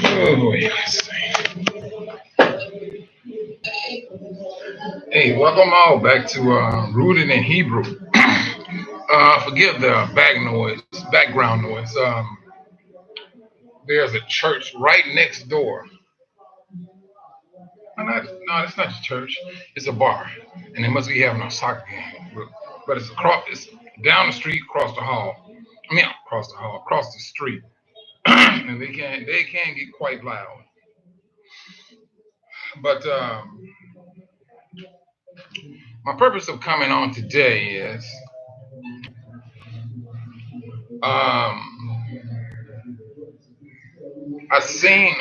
Oh, yes. Hey, welcome all back to Rooted in Hebrew. Forgive the background noise. There's a church right next door. No, it's not a church. It's a bar, and they must be having a soccer game. But it's down the street, across the hall. I mean, across the hall, across the street, and they can get quite loud. But my purpose of coming on today is um, I seen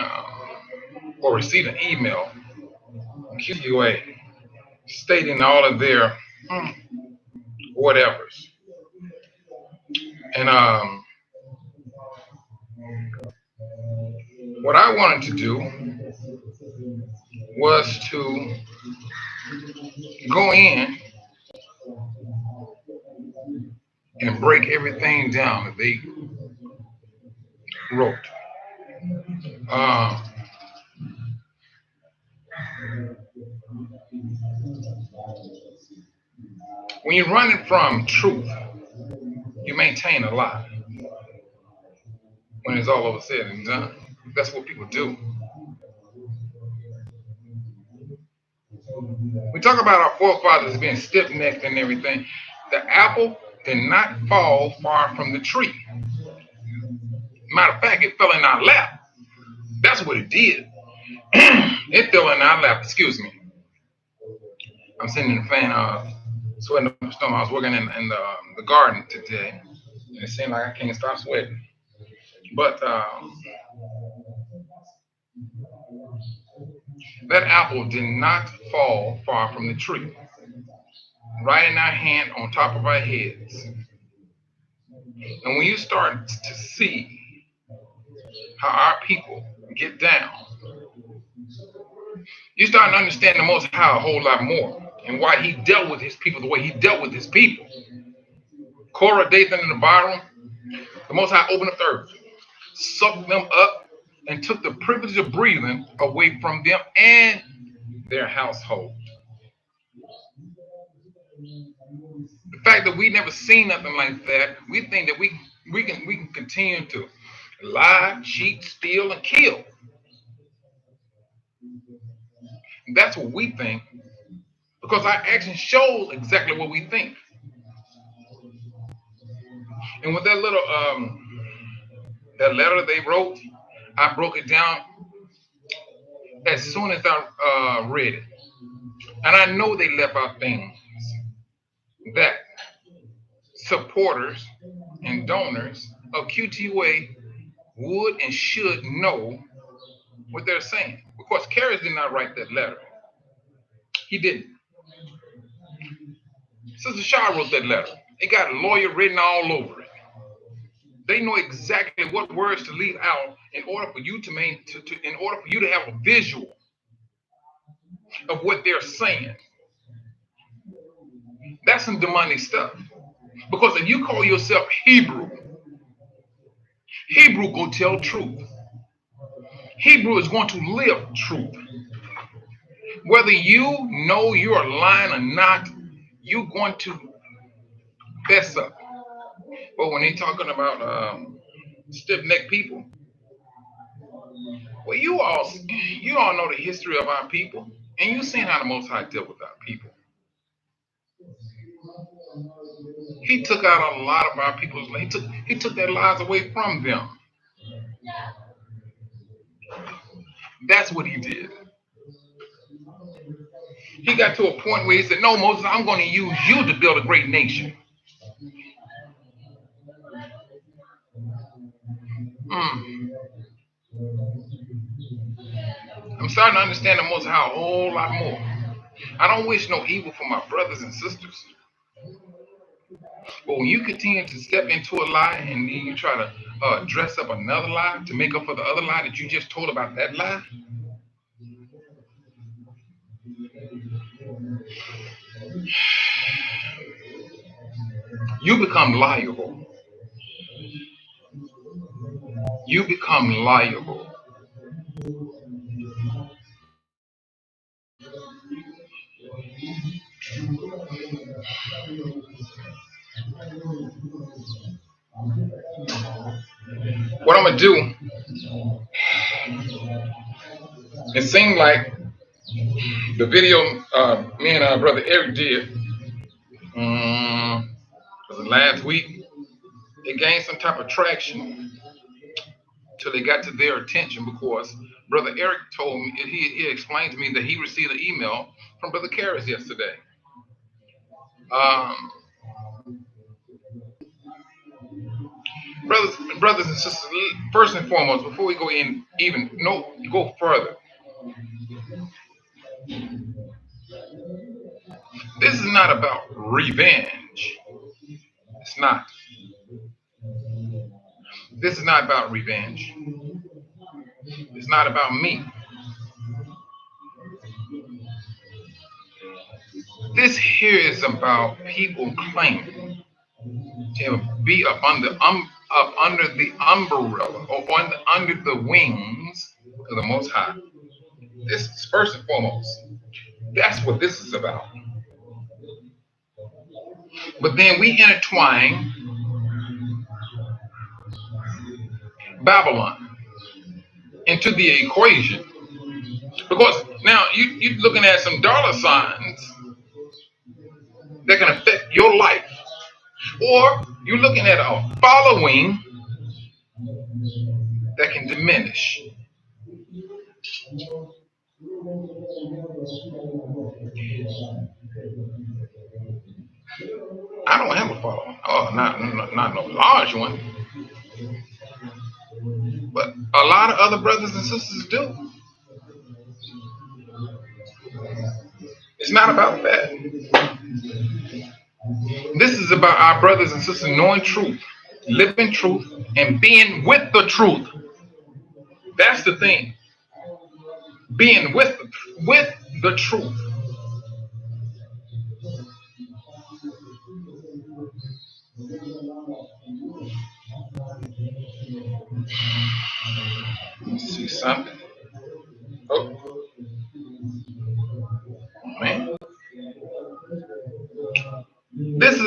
or received an email from QUA stating all of their whatevers. And what I wanted to do was to go in and break everything down that they wrote. Um, when you're running from truth, you maintain a lie when it's all over said and done. That's what people do. We talk about our forefathers being stiff necked and everything. The apple did not fall far from the tree. Matter of fact, it fell in our lap. That's what it did. It fell in our lap. Excuse me. I'm sitting in the fan, sweating up a storm. I was working in the garden today, and it seemed like I can't stop sweating. But that apple did not fall far from the tree, right in our hand, on top of our heads. And when you start to see how our people get down, you start to understand the Most High a whole lot more and why He dealt with His people the way He dealt with His people. Korah, Dathan, and Abiram, the Most High opened up the earth, sucked them up, and took the privilege of breathing away from them and their household. The fact that we never seen nothing like that, we think that we can continue to lie, cheat, steal, and kill. That's what we think because our action shows exactly what we think. And with that little that letter they wrote, I broke it down as soon as I read it, and I know they left out things that supporters and donors of QTUA would and should know what they're saying. Of course, Karras did not write that letter. He didn't. Sister Shah wrote that letter. It got lawyer written all over it. They know exactly what words to leave out in order for you in order for you to have a visual of what they're saying. That's some demonic stuff. Because if you call yourself Hebrew, Hebrew go tell truth. Hebrew is going to live truth. Whether you know you're lying or not, you're going to fess up. But when they're talking about stiff-necked people, well, you all know the history of our people, and you've seen how the Most High dealt with our people. He took out a lot of our people's. He took their lives away from them. That's what he did. He got to a point where he said, "No, Moses, I'm going to use you to build a great nation." Mm. I'm starting to understand the Most High a whole lot more. I don't wish no evil for my brothers and sisters. But when you continue to step into a lie and then you try to dress up another lie to make up for the other lie that you just told about that lie, you become liable. you become liable. What I'm gonna do, it seemed like the video me and our brother Eric did was it last week. It gained some type of traction till they got to their attention because brother Eric told me he explained to me that he received an email from brother Karras yesterday. Um, brothers and sisters, first and foremost, before we go in even no go further, this is not about revenge. It's not. This is not about revenge. It's not about me. This here is about people claiming to be up under the umbrella or under the wings of the Most High. This is first and foremost. That's what this is about. But then we intertwine Babylon into the equation because now you're looking at some dollar signs that can affect your life, or you're looking at a following that can diminish. I don't have a following. Oh, not no large one, but a lot of other brothers and sisters do. It's not about that. This is about our brothers and sisters knowing truth, living truth, and being with the truth. That's the thing. Being with the truth. Let's see something. Oh man,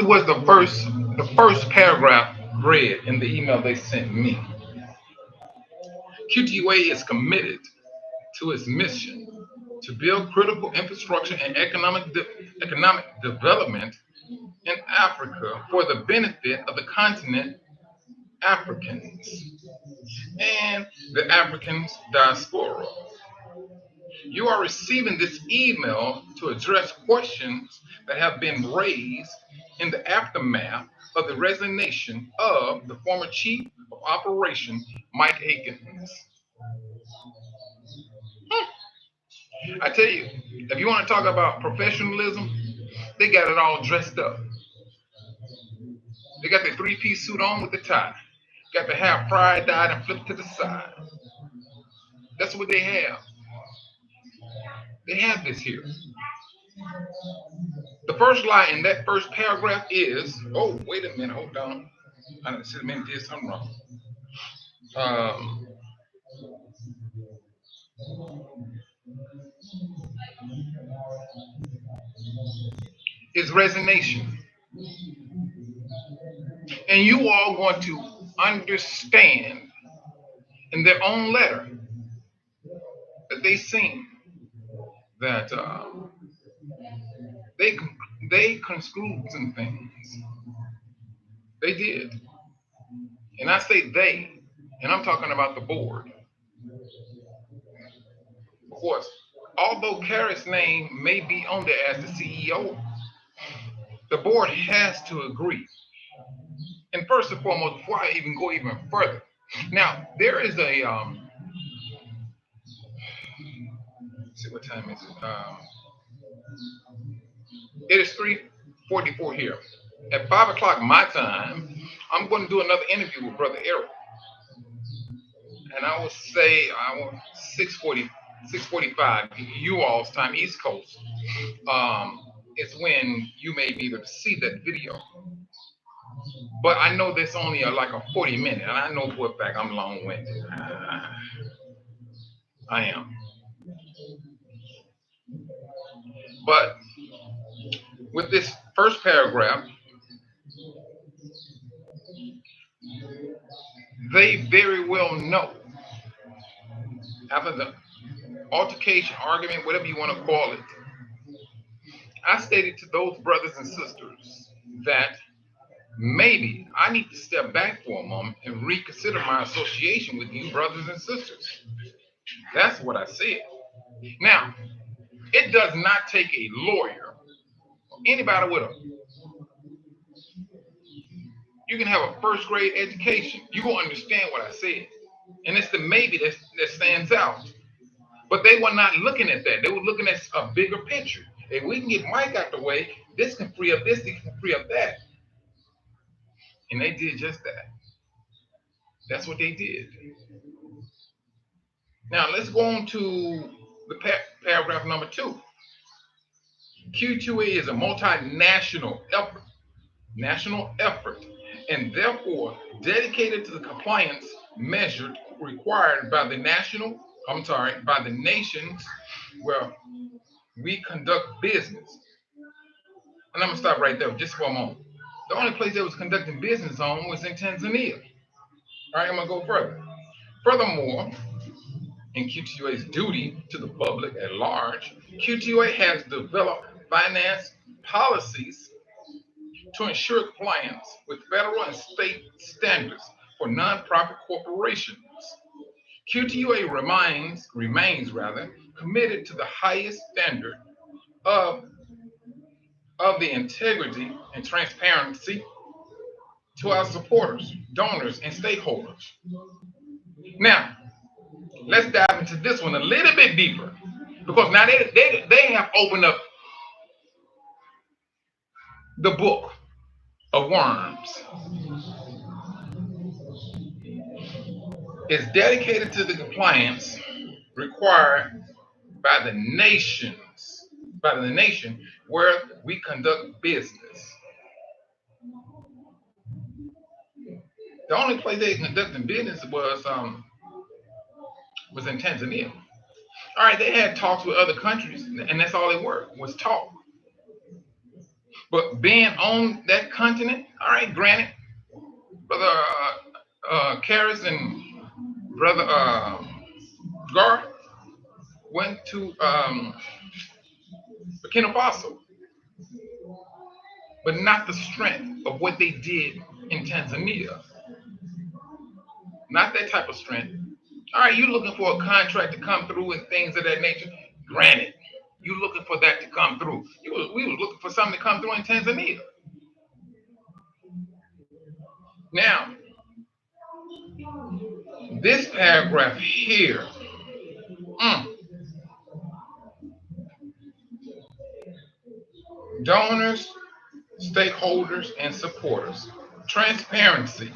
was the first paragraph read in the email they sent me. QTUA is committed to its mission to build critical infrastructure and economic development in Africa for the benefit of the continent Africans and the Africans diaspora. You are receiving this email to address questions that have been raised in the aftermath of the resignation of the former Chief of Operations, Mike Akins. I tell you, if you want to talk about professionalism, they got it all dressed up. They got their three-piece suit on with the tie. Got the hair fried, dyed, and flipped to the side. That's what they have. They have this here. The first line in that first paragraph is, oh, wait a minute, hold on. I said a minute, did something wrong. Um, is resignation. And you all going to understand in their own letter that they seen that they they construed some things. They did. And I say they, and I'm talking about the board. Of course, although Carrot's name may be on there as the CEO, the board has to agree. And first and foremost, before I even go even further, now there is a let's see what time is it? It is 3:44 here. At 5 o'clock my time, I'm going to do another interview with Brother Eric, and I will say I will 6:45 you all's time, East Coast. It's when you may be able to see that video. But I know there's only like a 40-minute, and I know for a fact I'm long-winded. I am. But with this first paragraph, they very well know, after the altercation, argument, whatever you want to call it, I stated to those brothers and sisters that maybe I need to step back for a moment and reconsider my association with you, brothers and sisters. That's what I said. Now, it does not take a lawyer or anybody with a, you can have a first grade education. You will understand what I said. And it's the maybe that stands out. But they were not looking at that. They were looking at a bigger picture. If we can get Mike out the way, this can free up this, this can free up that. And they did just that. That's what they did. Now let's go on to the paragraph number 2. Q2A is a multinational effort, and therefore dedicated to the compliance measures required by the by the nations where we conduct business. And I'm gonna stop right there just for a moment. The only place they was conducting business on was in Tanzania. All right, I'm gonna go further. Furthermore, in QTUA's duty to the public at large, QTUA has developed finance policies to ensure compliance with federal and state standards for nonprofit corporations. QTUA remains committed to the highest standard of, of the integrity and transparency to our supporters, donors, and stakeholders. Now, let's dive into this one a little bit deeper because now they have opened up the book of worms. It's dedicated to the compliance required by the nation where we conduct business. The only place they conducted business was in Tanzania. All right, they had talks with other countries, and that's all they were was talk. But being on that continent, all right, granted, brother Karras and brother Gar went to Burkina Faso, but not the strength of what they did in Tanzania. Not that type of strength. All right, you looking for a contract to come through and things of that nature. Granted, you looking for that to come through. We was looking for something to come through in Tanzania. Now, this paragraph here, donors, stakeholders, and supporters. Transparency.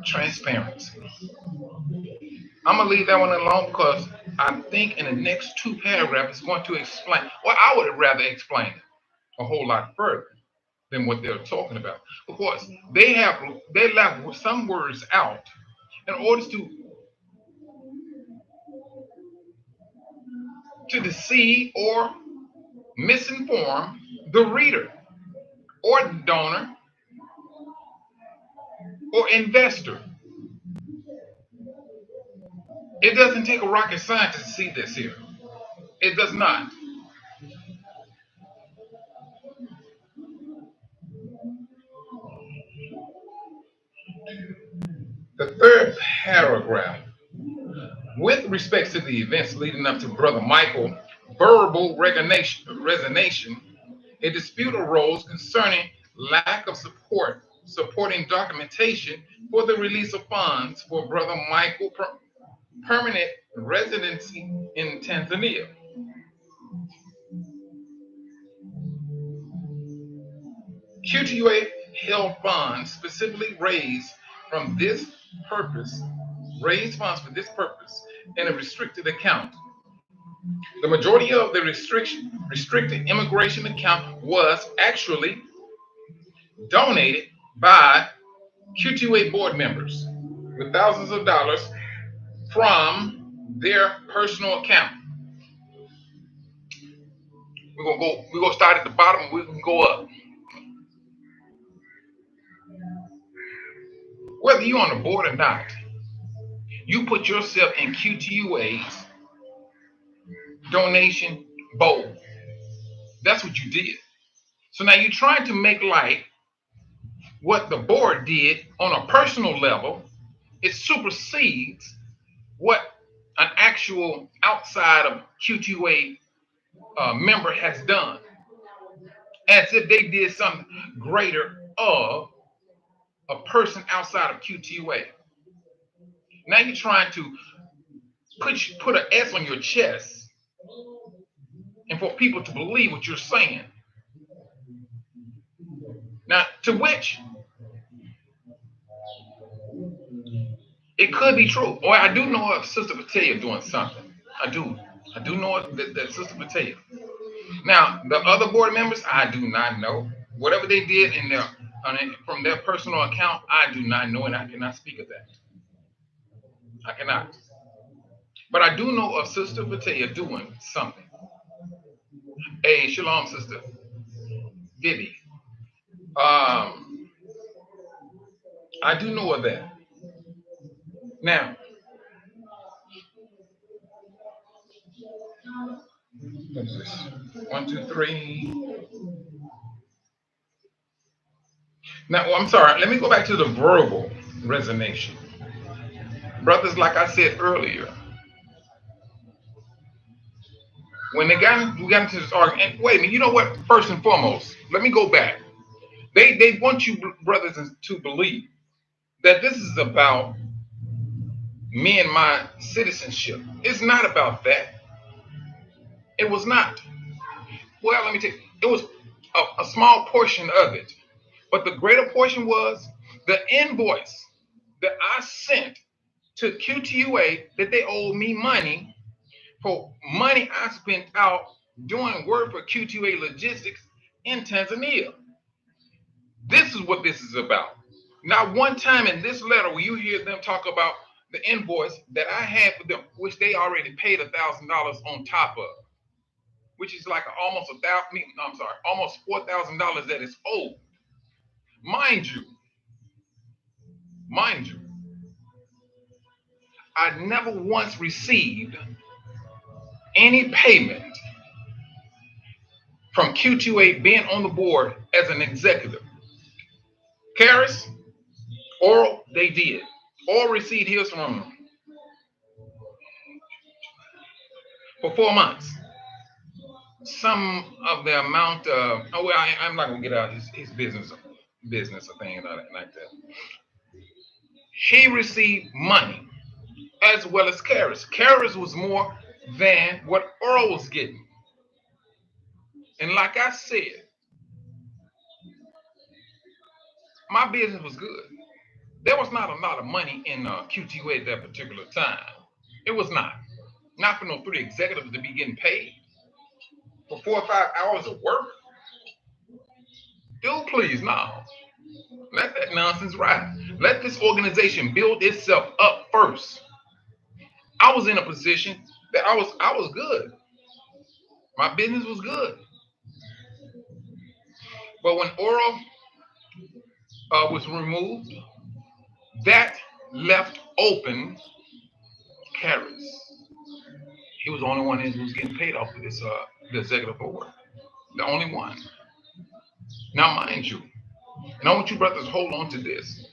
Transparency. I'm gonna leave that one alone because I think in the next 2 paragraphs it's going to explain. Well, I would have rather explain it a whole lot further than what they're talking about. Of course, they left some words out in order to deceive or misinform the reader or donor or investor. It doesn't take a rocket scientist to see this here. It does not. The third paragraph, with respect to the events leading up to Brother Michael verbal resignation, a dispute arose concerning lack of supporting documentation for the release of funds for Brother Michael permanent residency in Tanzania. QTUA held funds specifically raised funds for this purpose in a restricted account. The majority of the restricted immigration account was actually donated by QTUA board members with thousands of dollars from their personal account. We're gonna start at the bottom and we can go up. Whether you're on the board or not, you put yourself in QTUA's donation bowl. That's what you did. So now you're trying to make like what the board did on a personal level. It supersedes what an actual outside of QTUA member has done, as if they did something greater of a person outside of QTUA. Now you're trying to put an S on your chest and for people to believe what you're saying. Now, to which it could be true. Or I do know of Sister Patea doing something. I do. I do know that Sister Patea. Now, the other board members, I do not know. Whatever they did in their from their personal account, I do not know, and I cannot speak of that. I cannot. But I do know of Sister Patea doing something. Hey, shalom, Sister Vivi. Um, I do know of that. Now, what is this? 1, 2, 3. Now, well, I'm sorry. Let me go back to the verbal resignation. Brothers, like I said earlier, when we got into this argument, and wait a minute, you know what? First and foremost, let me go back. They want you brothers to believe that this is about me and my citizenship. It's not about that. It was not. Well, let me tell you, it was a small portion of it. But the greater portion was the invoice that I sent to QTUA that they owed me money for money I spent out doing work for QTUA Logistics in Tanzania. This is what this is about. Not one time in this letter will you hear them talk about the invoice that I had for them, which they already paid $1,000 on top of, which is like almost almost $4,000 that is owed. Mind you, mind you, I never once received any payment from Q2A being on the board as an executive. Karis, oral, they did. Oral receipt here's from them for 4 months. Some of the amount of, oh, well, I'm not going to get out his business or thing like that. He received money as well as Karis. Karis was more than what Earl was getting. And like I said, my business was good. There was not a lot of money in QTUA at that particular time. It was not. Not for no 3 executives to be getting paid for 4 or 5 hours of work. Dude, please, no. Let that nonsense ride. Let this organization build itself up first. I was in a position that I was good. My business was good. But when Oral was removed, that left open Karis. He was the only one who was getting paid off of this the executive board. The only one. Now, mind you, and I want you brothers to hold on to this.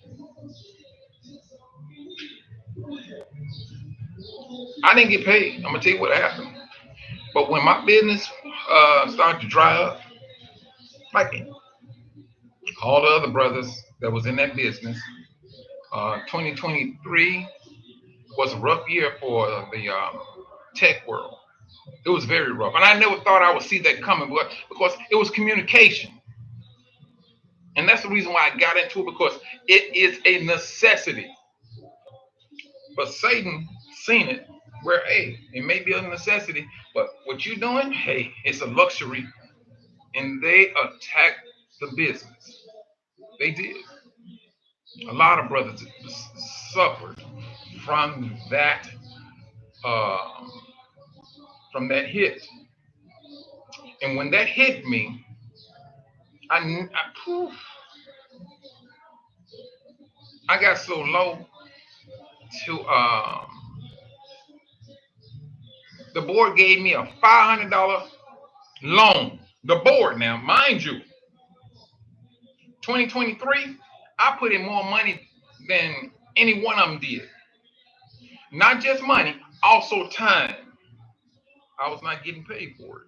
I didn't get paid. I'm gonna tell you what happened. But when my business started to dry up, like all the other brothers that was in that business, 2023 was a rough year for the tech world. It was very rough, and I never thought I would see that coming, because it was communication, and that's the reason why I got into it, because it is a necessity. But Satan seen it where, hey, it may be a necessity, but what you're doing, hey, it's a luxury. And they attacked the business. They did. A lot of brothers suffered from uh, from that hit. And when that hit me, poof, I got so low to the board gave me a $500 loan. The board, now, mind you, 2023, I put in more money than any one of them did. Not just money, also time. I was not getting paid for it.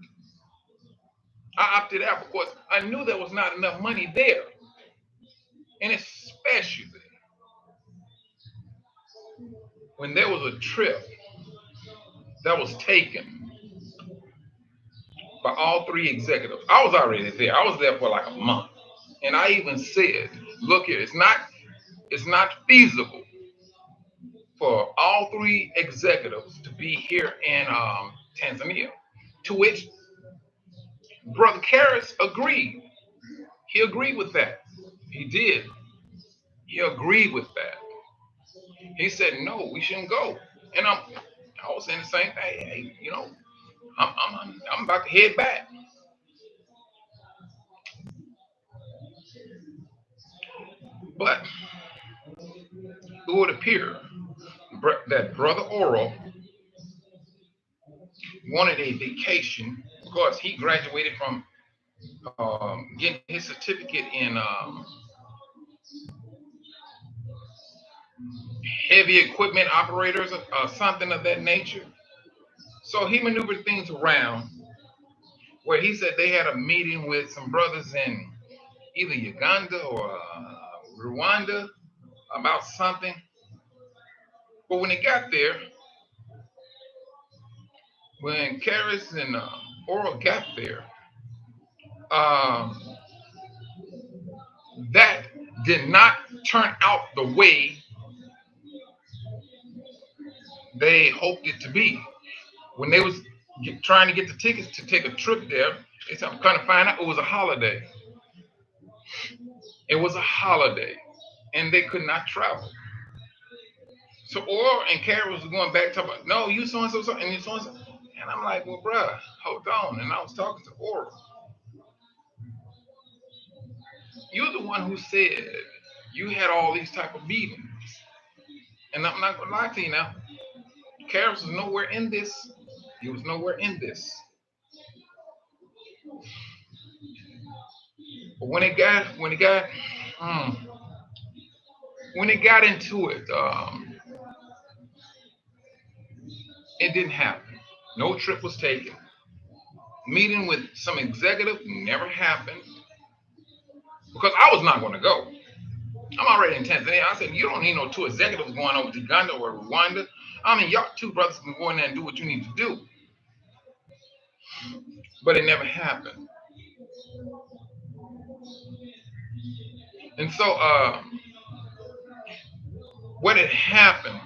I opted out because I knew there was not enough money there. And especially when there was a trip that was taken by all three executives. I was already there. I was there for like a month. And I even said, look here, it's not feasible for all three executives to be here in Tanzania. To which Brother Karras agreed. He agreed with that. He did. He agreed with that. He said, no, we shouldn't go. And I was saying the same thing. Hey, I'm about to head back. But it would appear that Brother Oral wanted a vacation because he graduated from getting his certificate in heavy equipment operators, something of that nature. So he maneuvered things around where he said they had a meeting with some brothers in either Uganda or Rwanda about something. But when he got there, when Karras and Oral got there, um, that did not turn out the way they hoped it to be. When they was trying to get the tickets to take a trip there, they said, I'm trying to find out it was a holiday. It was a holiday, and they could not travel. So Oral and Carrie was going back talking about, no, you so and so, and you so and so. And I'm like, well, bruh, hold on. And I was talking to Oral. You're the one who said you had all these type of meetings. And I'm not gonna lie to you now. Carrie was nowhere in this. He was nowhere in this. But hmm, when it got into it, it didn't happen. No trip was taken. Meeting with some executive never happened because I was not going to go. I'm already in Tanzania. I said, you don't need no two executives going over to Uganda or Rwanda. I mean, y'all two brothers can go in there and do what you need to do. But it never happened. And so what had happened,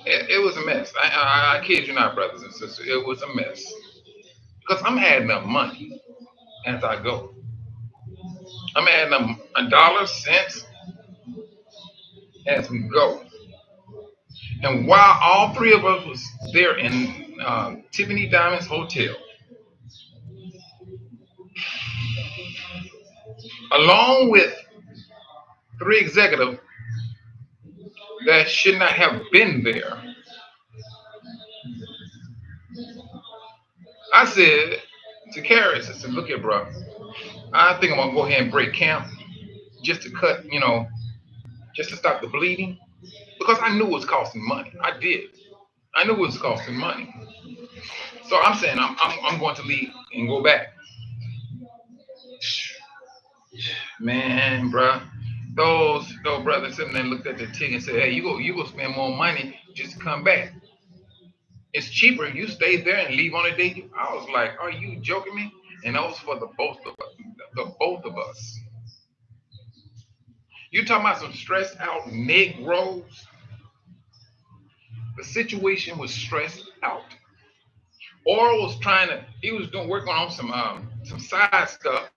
it was a mess. I kid you not, brothers and sisters. It was a mess. Because I'm adding up money as I go. I'm adding up a dollar, cents as we go. And while all three of us was there in Tiffany Diamonds Hotel, along with three executives that should not have been there, I said to Karras, I said, look here, bro, I think I'm going to go ahead and break camp just to cut, just to stop the bleeding. Because I knew it was costing money. I did. I knew it was costing money. So I'm saying I'm going to leave and go back. Man, bro, those brothers sitting there looked at the ticket and said, "Hey, you go spend more money just to come back. It's cheaper if you stay there and leave on a day." I was like, "Are you joking me?" And that was for the the both of us. You talking about some stressed out Negroes? The situation was stressed out. Oral was he was doing working on some side stuff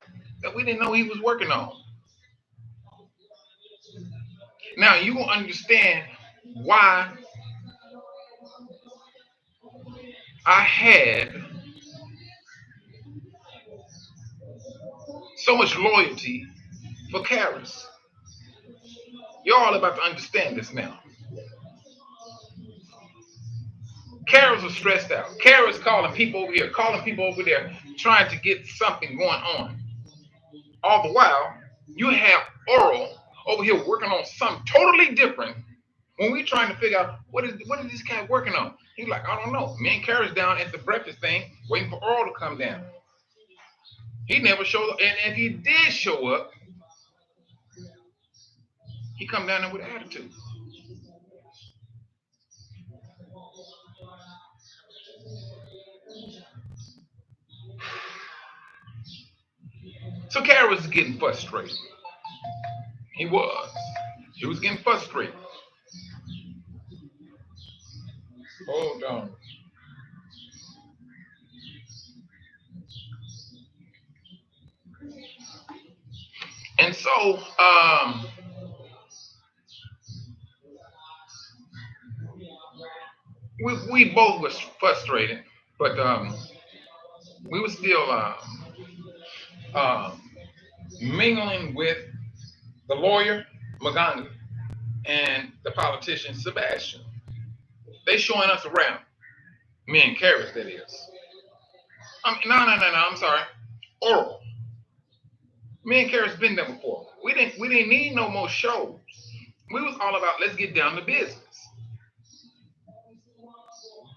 that we didn't know he was working on. Now you will understand why I had so much loyalty for Karis. You're all about to understand this now. Karis was stressed out. Karis calling people over here, calling people over there, trying to get something going on. All the while, you have Oral over here working on something totally different. When we're trying to figure out what is this guy working on, he's like, I don't know. Me and Karis down at the breakfast thing, waiting for Oral to come down. He never showed up, and if he did show up, he come down there with attitude. So Karis was getting frustrated. He was. He was getting frustrated. Hold on. And so, we both was frustrated, but we were still um, mingling with the lawyer Maganga and the politician Sebastian. They showing us around. Me and Karis, that is. No. I'm sorry. Oral. Me and Karis been there before. We didn't need no more shows. We was all about let's get down to business.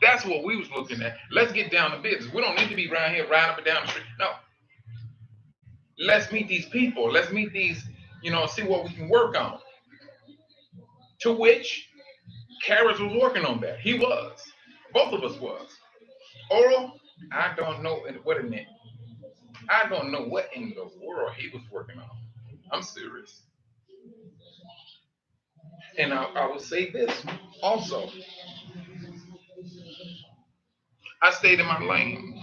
That's what we was looking at. Let's get down to business. We don't need to be around here riding up and down the street. No. Let's meet these people. Let's meet these, see what we can work on. To which Karis was working on that. He was. Both of us was. Oral, I don't know what it meant. I don't know what in the world he was working on. I'm serious. And I will say this also. I stayed in my lane.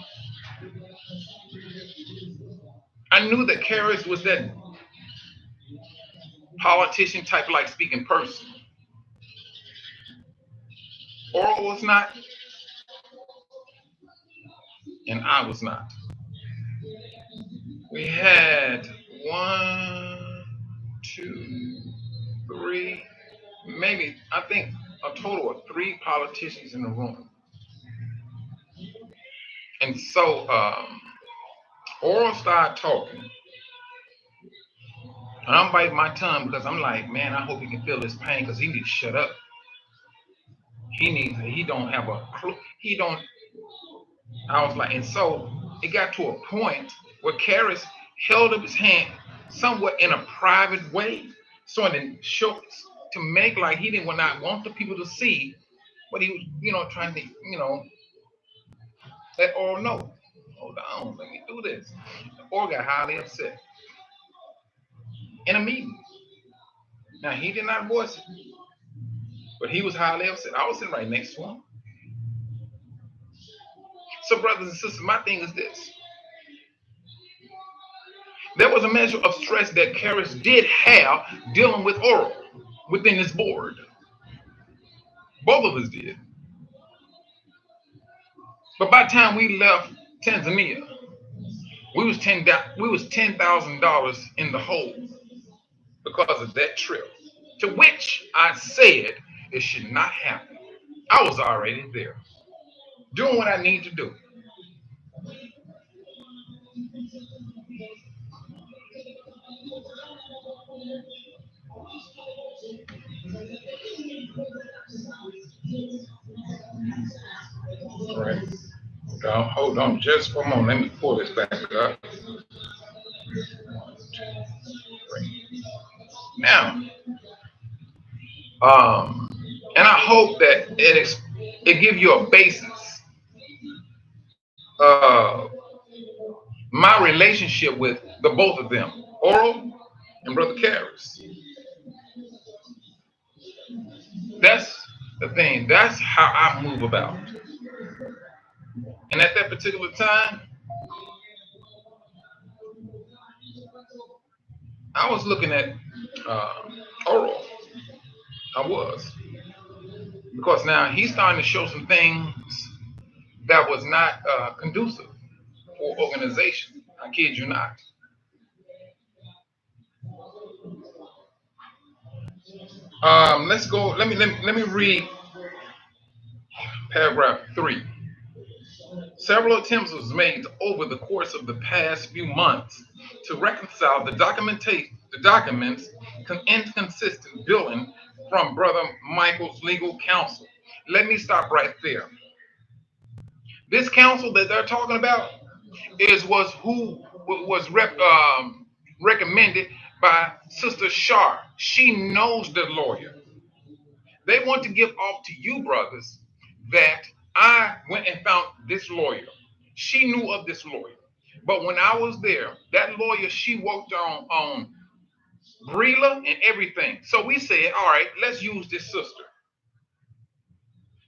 I knew that Karis was that politician type like speaking person. Oral was not, and I was not. We had 1, 2, 3, maybe I think a total of 3 politicians in the room. And so Oral started talking. And I'm biting my tongue because I'm like, man, I hope he can feel this pain because he needs to shut up. He don't have a clue. I was like, and so it got to a point where Karis held up his hand somewhat in a private way, so in show to make like he did not want the people to see what he was, trying to, let Oral know. Hold on, let me do this. Oral got highly upset in a meeting. Now he did not voice it, but he was highly upset. I was sitting right next to him. So, brothers and sisters, my thing is this. There was a measure of stress that Karis did have dealing with Oral within this board. Both of us did. But by the time we left Tanzania, we was $10,000 in the hole because of that trip. To which I said it should not happen. I was already there, doing what I need to do. All right. Hold on just for a moment. Let me pull this back up. 1, 2, 3. Now, and I hope that it gives you a basis of my relationship with the both of them, Oral and Brother Karras. That's the thing. That's how I move about. And at that particular time, I was looking at uh, Oral. I was. Because now he's starting to show some things that was not conducive for organization. I kid you not. Let's go. Let me read paragraph 3. Several attempts was made over the course of the past few months to reconcile the documents inconsistent billing from Brother Michael's legal counsel. Let me stop right there. This counsel that they're talking about was who was recommended by Sister Shar. She knows the lawyer. They want to give off to you, brothers, that I went and found this lawyer. She knew of this lawyer. But when I was there, that lawyer, she worked on Brila and everything. So we said, all right, let's use this sister.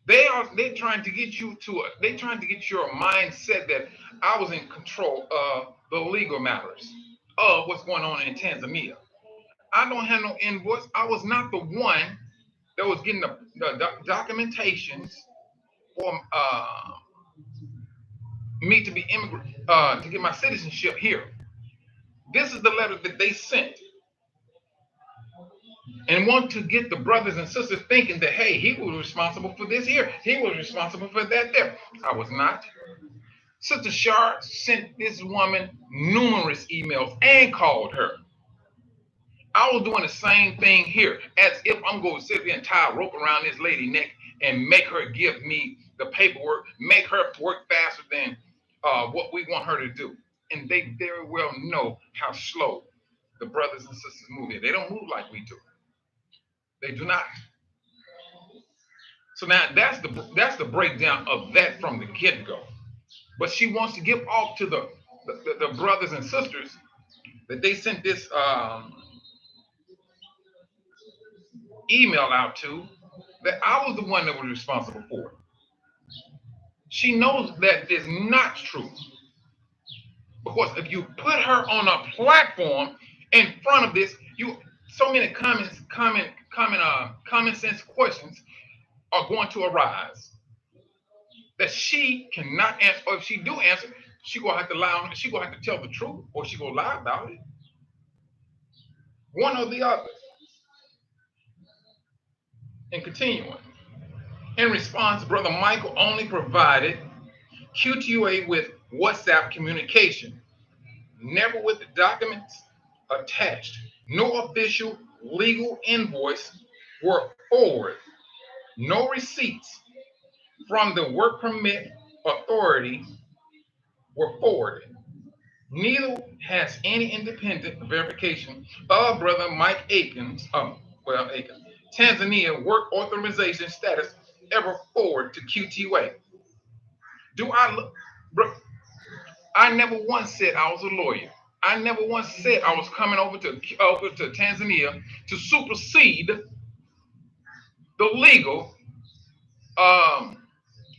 They're trying to get you they're trying to get your mindset that I was in control of the legal matters of what's going on in Tanzania. I don't have no invoice. I was not the one that was getting the documentations for me to be immigrant to get my citizenship here. This is the letter that they sent and want to get the brothers and sisters thinking that hey, he was responsible for this here, he was responsible for that there. I was not. Sister Shard sent this woman numerous emails and called her. I was doing the same thing here, as if I'm going to sit there and tie a rope around this lady neck and make her give me the paperwork, make her work faster than what we want her to do. And they very well know how slow the brothers and sisters move here. They don't move like we do. They do not. So now that's the breakdown of that from the get-go. But she wants to give off to the brothers and sisters that they sent this email out to, that I was the one that was responsible for it. She knows that is not true. Because if you put her on a platform in front of this, so many common sense questions are going to arise that she cannot answer, or if she do answer, she gonna have to lie on it. She gonna have to tell the truth, or she gonna lie about it. One or the other. And continuing. In response, Brother Michael only provided QTUA with WhatsApp communication, never with the documents attached. No official legal invoice were forwarded. No receipts from the work permit authority were forwarded. Neither has any independent verification of Brother Mike Aikens, Tanzania work authorization status ever forward to QTUA. Do I look, bro? I never once said I was a lawyer. I never once said I was coming over to Tanzania to supersede the legal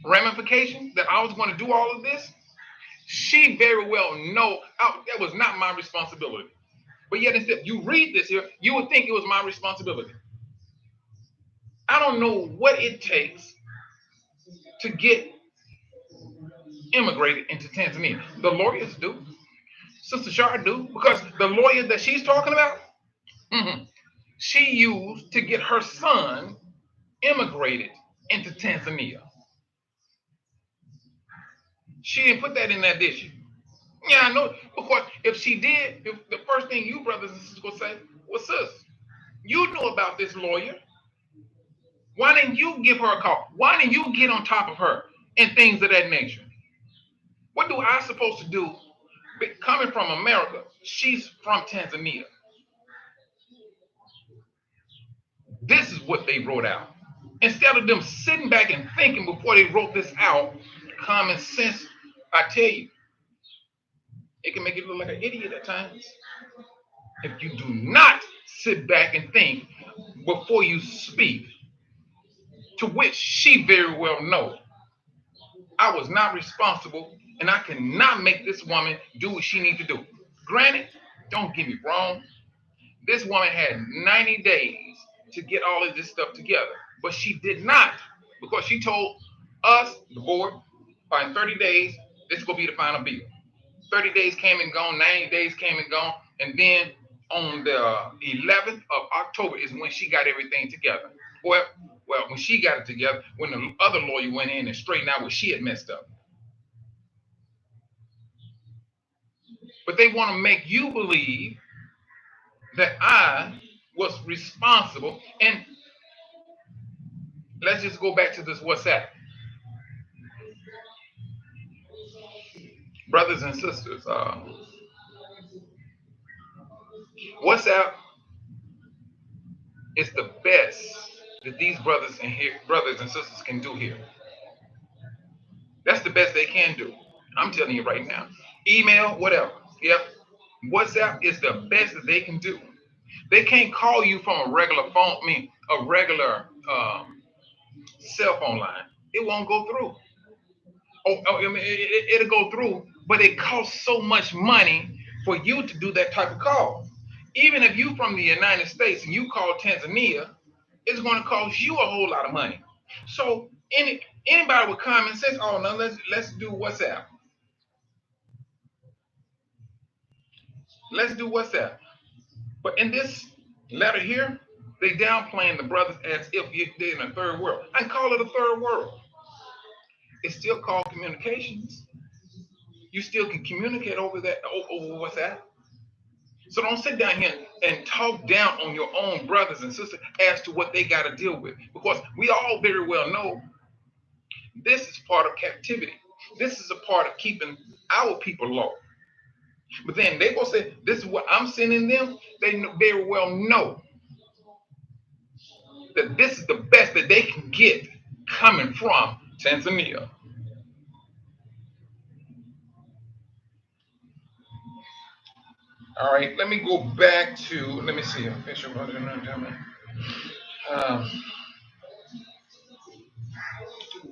ramification that I was going to do all of this. She very well know that was not my responsibility. But yet, instead, you read this here, you would think it was my responsibility. I don't know what it takes to get immigrated into Tanzania. The lawyers do. Sister Shard do. Because the lawyer that she's talking about, she used to get her son immigrated into Tanzania. She didn't put that in that, did she? Yeah, I know. Because if she did, the first thing you brothers and sisters will say, well, sis, you knew about this lawyer. Why didn't you give her a call? Why didn't you get on top of her and things of that nature? What do I supposed to do? Coming from America, she's from Tanzania. This is what they wrote out. Instead of them sitting back and thinking before they wrote this out, common sense, I tell you, It can make you look like an idiot at times. If you do not sit back and think before you speak, to which she very well knows. I was not responsible, and I cannot make this woman do what she needs to do. Granted, don't get me wrong, this woman had 90 days to get all of this stuff together, but she did not because she told us, the board, by 30 days, this is going to be the final bill. 30 days came and gone, 90 days came and gone, and then on the 11th of October is when she got everything together. Well, when she got it together, when the other lawyer went in and straightened out what she had messed up. But they want to make you believe that I was responsible. And let's just go back to this WhatsApp. Brothers and sisters, WhatsApp is the best that these brothers and sisters can do here. That's the best they can do. I'm telling you right now. Email, whatever. Yep. WhatsApp is the best that they can do. They can't call you from a regular phone, a regular cell phone line. It won't go through. It'll go through, but it costs so much money for you to do that type of call. Even if you from the United States and you call Tanzania, it's going to cost you a whole lot of money. So anybody with common sense, oh no, let's do WhatsApp. Let's do WhatsApp. But in this letter here, they downplaying the brothers as if they're in a third world. I call it a third world. It's still called communications. You still can communicate over WhatsApp. So don't sit down here and talk down on your own brothers and sisters as to what they got to deal with. Because we all very well know this is part of captivity. This is a part of keeping our people low. But then they will say, this is what I'm sending them. They very well know that this is the best that they can get coming from Tanzania. All right, let me go back to, let me see.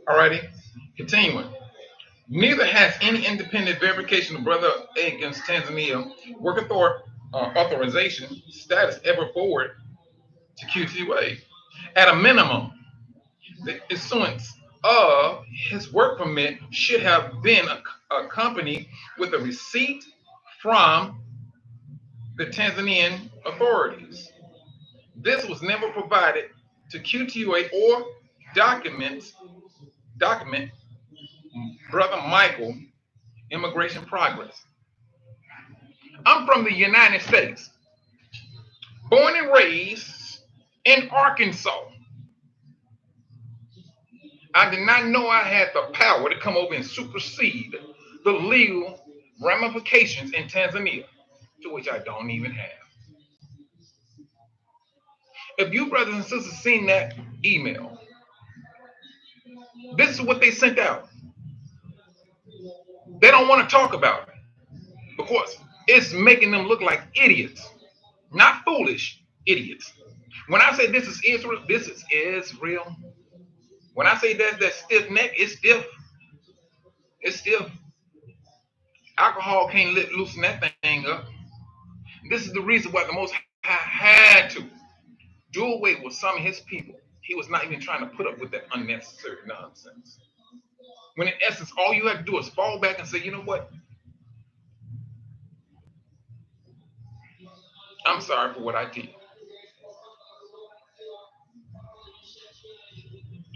All righty, continuing. Neither has any independent verification of Brother against Tanzania work authorization status ever forward to QTUA. At a minimum, the issuance of his work permit should have been accompanied with a receipt from the Tanzanian authorities. This was never provided to QTUA or document Brother Michael immigration progress. I'm from the United States, born and raised in Arkansas. I did not know I had the power to come over and supersede the legal ramifications in Tanzania, to which I don't even have. If you brothers and sisters seen that email, this is what they sent out. They don't want to talk about it because it's making them look like idiots, not foolish idiots. When I say this is Israel, this is Israel. When I say that stiff neck, it's stiff. It's stiff. Alcohol can't loosen that thing up. This is the reason why the Most High had to do away with some of his people. He was not even trying to put up with that unnecessary nonsense. When in essence, all you have to do is fall back and say, you know what? I'm sorry for what I did.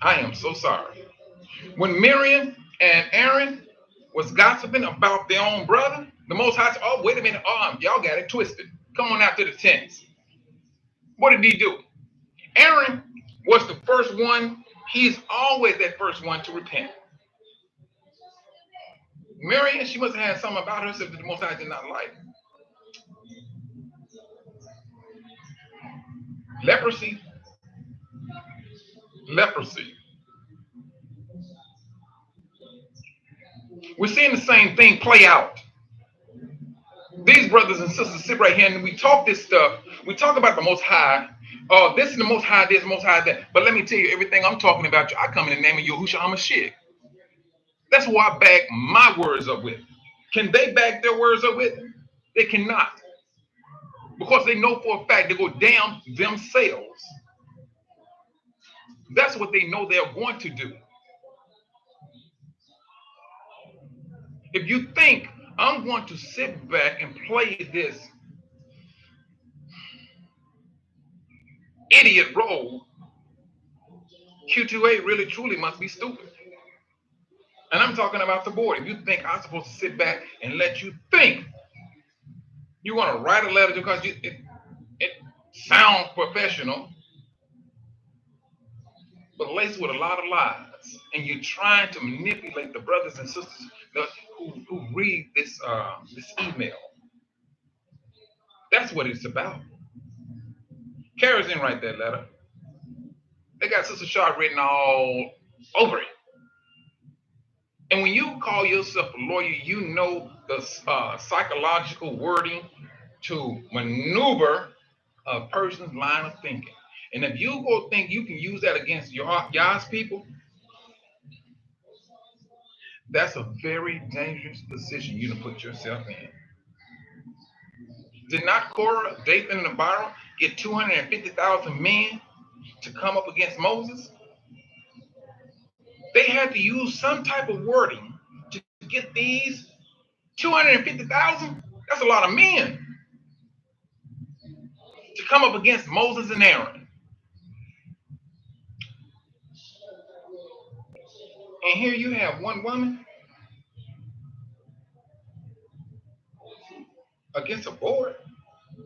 I am so sorry. When Miriam and Aaron was gossiping about their own brother, the Most High said, oh, wait a minute, y'all got it twisted. Come on out to the tents. What did he do? Aaron was the first one. He's always that first one to repent. Miriam, she must have had something about herself that the Most High did not like. Leprosy. We're seeing the same thing play out. These brothers and sisters sit right here and we talk this stuff. We talk about the Most High. Oh, this is the Most High, this, Most High, that. But let me tell you, everything I'm talking about, I come in the name of Yahushua HaMashiach. That's who I back my words up with. Can they back their words up with? They cannot. Because they know for a fact they go damn themselves. That's what they know they're going to do. If you think I'm going to sit back and play this idiot role, Q2A really truly must be stupid. And I'm talking about the board. If you think I'm supposed to sit back and let you think you want to write a letter because it sounds professional, but laced with a lot of lies, and you're trying to manipulate the brothers and sisters who read this email. That's what it's about. Kara's didn't write that letter. They got Sister Sharp written all over it. And when you call yourself a lawyer, you know the psychological wording to maneuver a person's line of thinking. And if you go think you can use that against y'all's people, that's a very dangerous position you to put yourself in. Did not Korah, Dathan, and Abiram get 250,000 men to come up against Moses? They had to use some type of wording to get these 250,000. That's a lot of men to come up against Moses and Aaron. And here you have one woman against a board,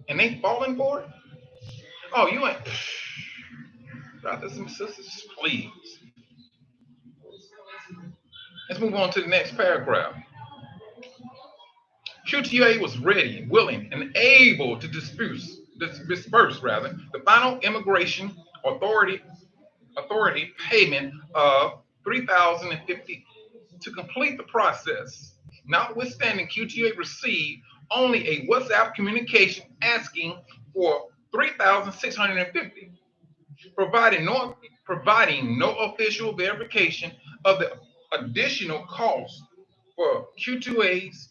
and they falling for it. Oh, you ain't, brothers and sisters, please. Let's move on to the next paragraph. QTA was ready, willing, and able to disperse the final immigration authority payment of $3,050 to complete the process. Notwithstanding, QTA received only a WhatsApp communication asking for $3,650, providing no official verification of the additional cost for Q2A's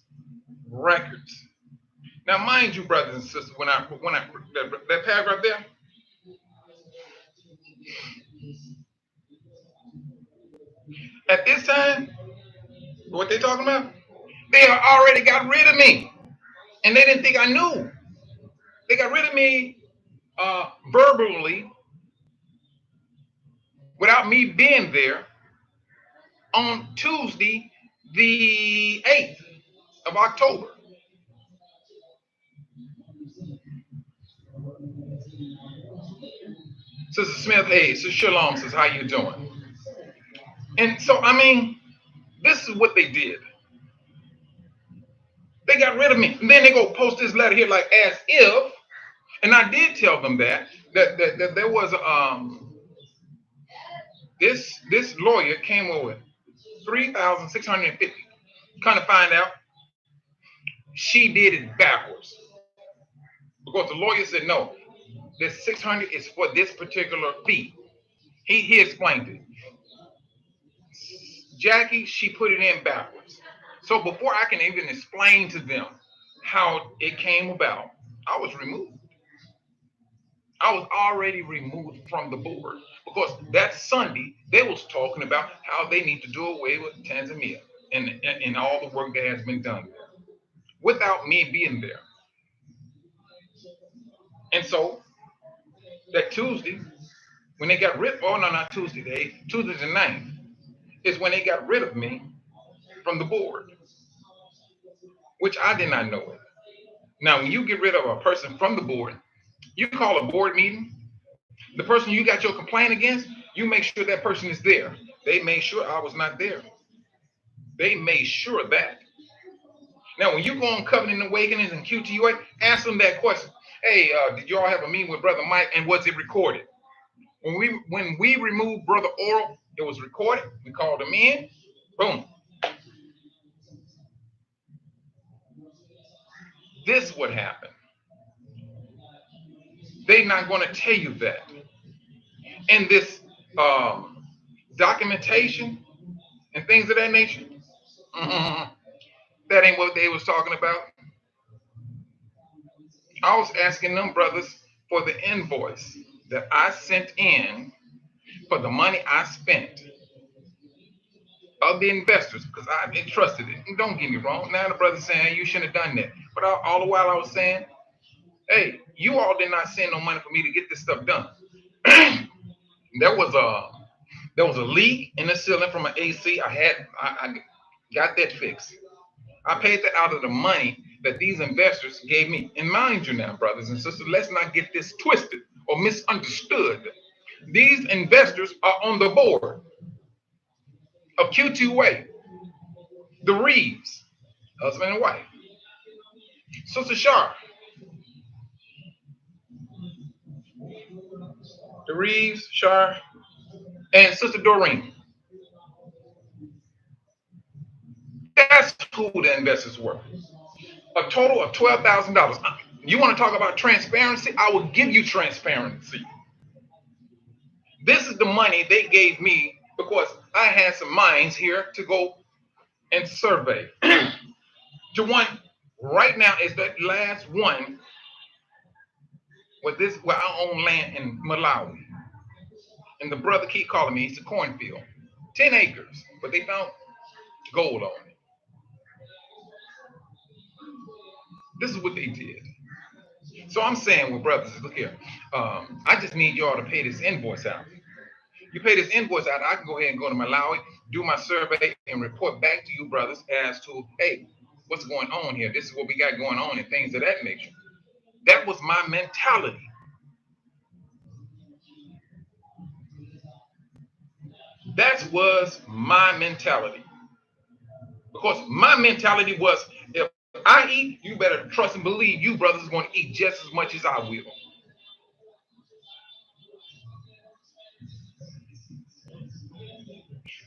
records. Now, mind you, brothers and sisters, when I that paragraph there, at this time, what they're talking about, they already got rid of me, and they didn't think I knew. They got rid of me verbally without me being there on Tuesday, the 8th of October. Sister Smith, hey, Sister Shalom says, how you doing? And so, I mean, this is what they did. They got rid of me. And then they go post this letter here like as if, and I did tell them that there was this lawyer came over with 3,650. Kind of find out she did it backwards. Because the lawyer said, no, this 600 is for this particular fee. He explained it. Jackie, she put it in backwards. So before I can even explain to them how it came about, I was removed. I was already removed from the board because that Sunday they was talking about how they need to do away with Tanzania and all the work that has been done there without me being there. And so that Tuesday, when they got rid, oh no, not Tuesday, Tuesday the 9th, is when they got rid of me from the board, which I did not know it. Now, when you get rid of a person from the board, you call a board meeting. The person you got your complaint against, you make sure that person is there. They made sure I was not there. They made sure of that. Now, when you go on Covenant Awakenings and QTUA, ask them that question. Hey, did you all have a meeting with Brother Mike, and was it recorded? When we removed Brother Oral, it was recorded. We called him in. Boom. This would happen. They're not going to tell you that. And this documentation and things of that nature, that ain't what they was talking about. I was asking them brothers for the invoice that I sent in for the money I spent of the investors because I entrusted it. And don't get me wrong. Now the brother's saying, hey, you shouldn't have done that. But all the while I was saying, hey, you all did not send no money for me to get this stuff done. there was a leak in the ceiling from an AC. I got that fixed. I paid that out of the money that these investors gave me. And mind you now, brothers and sisters, let's not get this twisted or misunderstood. These investors are on the board of Q2A, the Reeves, husband and wife, Sister Shar, the Reeves, Shar, and Sister Doreen. That's who the investors were. A total of $12,000. You want to talk about transparency? I will give you transparency. This is the money they gave me because I had some mines here to go and survey. To one, right now is that last one where I own land in Malawi. And the brother keep calling me, it's a cornfield. 10 acres, but they found gold on it. This is what they did. So I'm saying, well, brothers, look here. I just need y'all to pay this invoice out. You pay this invoice out, I can go ahead and go to Malawi, do my survey, and report back to you, brothers, as to, hey, what's going on here? This is what we got going on and things of that nature. That was my mentality. That was my mentality. Because my mentality was, if I eat, you better trust and believe you brothers are going to eat just as much as I will.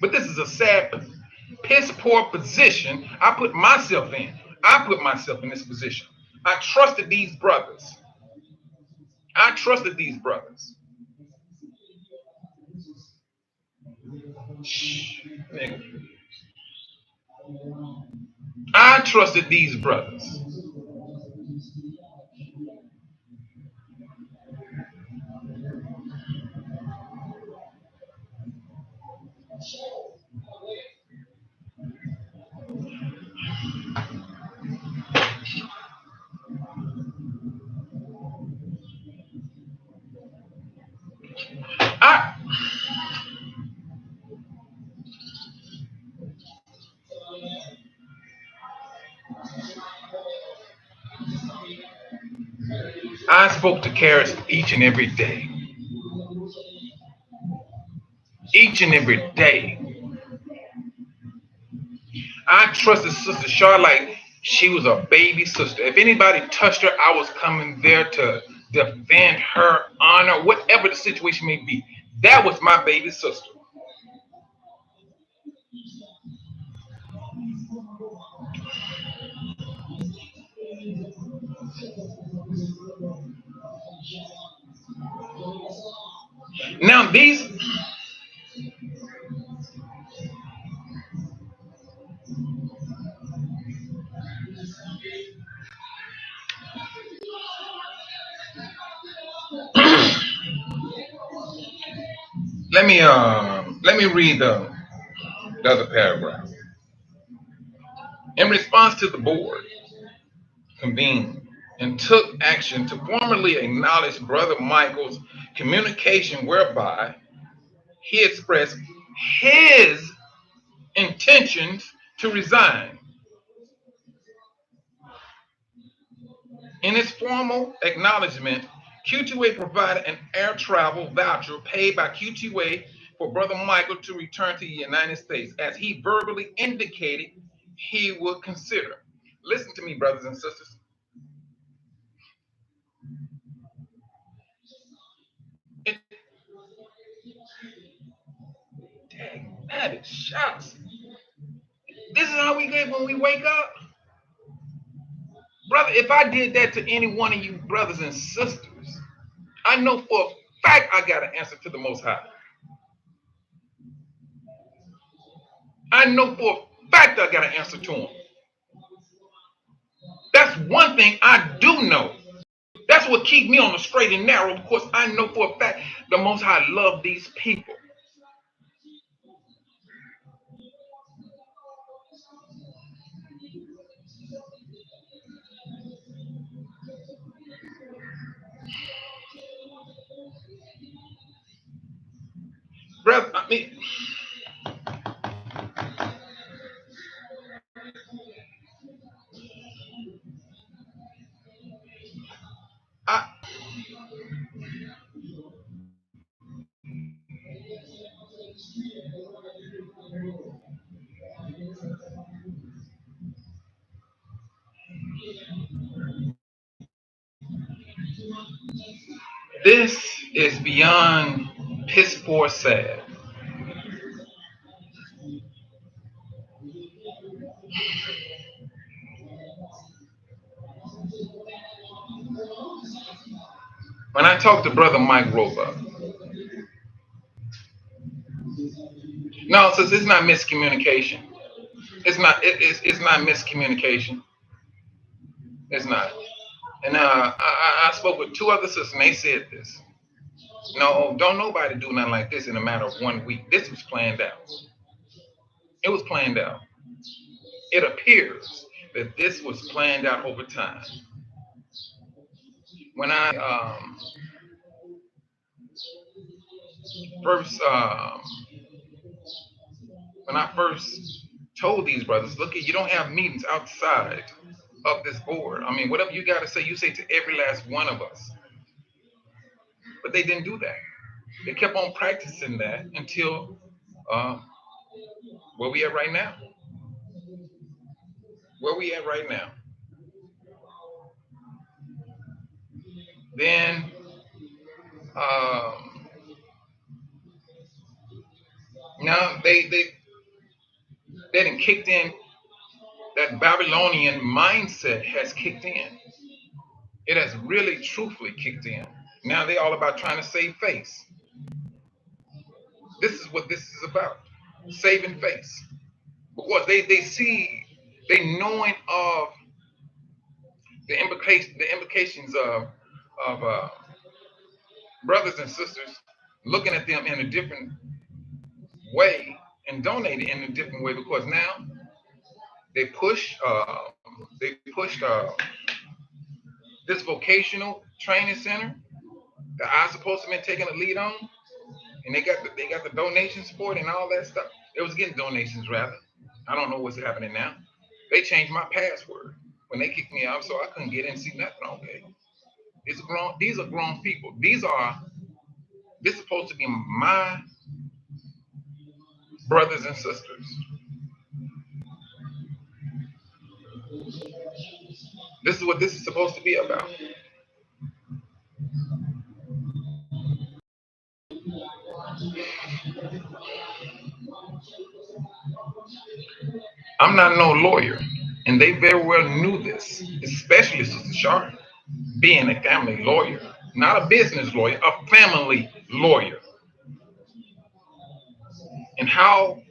But this is a sad, piss poor position I put myself in. I put myself in this position. I trusted these brothers. I trusted these brothers. Shh, nigga. I trusted these brothers. I I spoke to Karis each and every day. Each and every day. I trusted Sister Shaw like she was a baby sister. If anybody touched her, I was coming there to defend her honor, whatever the situation may be. That was my baby sister. Now these, let me read the other paragraph. In response to the board convened and took action to formally acknowledge Brother Michael's communication whereby he expressed his intentions to resign. In its formal acknowledgement, Q2A provided an air travel voucher paid by Q2A for Brother Michael to return to the United States, as he verbally indicated he would consider. Listen to me, brothers and sisters. It, dang, that is shucks. This is how we get when we wake up. Brother, if I did that to any one of you brothers and sisters, I know for a fact I got an answer to the Most High. I know for a fact I got an answer to him. That's one thing I do know. That's what keeps me on the straight and narrow, because I know for a fact the Most High love these people. Brother, I mean, I, this is beyond piss poor sad. When I talked to Brother Mike Roebuck, no, since it's not miscommunication. It's not miscommunication. It's not. And I spoke with two other sisters, and they said this. No, don't nobody do nothing like this in a matter of 1 week. This was planned out. It was planned out. It appears that this was planned out over time. When I first when I first told these brothers, look, you don't have meetings outside of this board. I mean, whatever you got to say, you say to every last one of us. But they didn't do that. They kept on practicing that until uh, where we at right now. Where we at right now. Then um, now they done kicked in. That Babylonian mindset has kicked in. It has really truthfully kicked in. Now they all about trying to save face. This is what this is about. Saving face. Because they see, they knowing of the implications of brothers and sisters looking at them in a different way and donating in a different way, because now they push they pushed this vocational training center that I supposed to be taking a lead on, and they got the donation support and all that stuff. It was getting donations rather. I don't know what's happening now. They changed my password when they kicked me out, so I couldn't get in and see nothing. Okay, these are grown people. This is supposed to be my brothers and sisters. This is what this is supposed to be about. I'm not no lawyer, and they very well knew this, especially Sister Sharp, being a family lawyer, not a business lawyer, a family lawyer, and how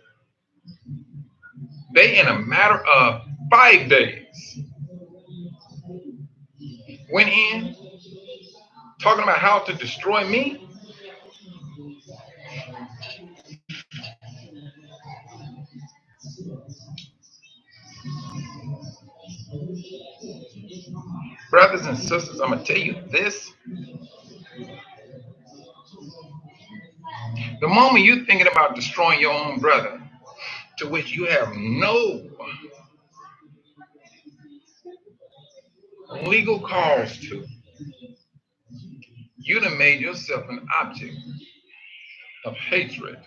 they, in a matter of 5 days, went in talking about how to destroy me. Brothers and sisters, I'm going to tell you this. The moment you're thinking about destroying your own brother, to which you have no legal cause to, you done made yourself an object of hatred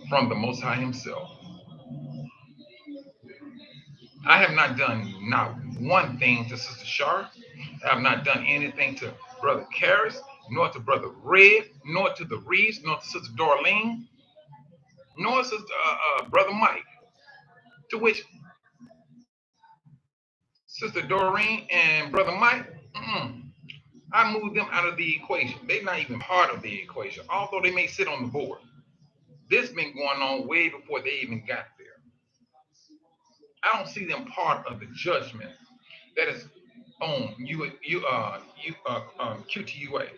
from the Most High Himself. I have not done not one thing to Sister Sharp. I have not done anything to Brother Karras, nor to Brother Red, nor to the Reeves, nor to Sister Darlene, nor Sister Brother Mike. To which Sister Doreen and Brother Mike, I moved them out of the equation. They're not even part of the equation, although they may sit on the board. This been going on way before they even got there. I don't see them part of the judgment that is on QTUA.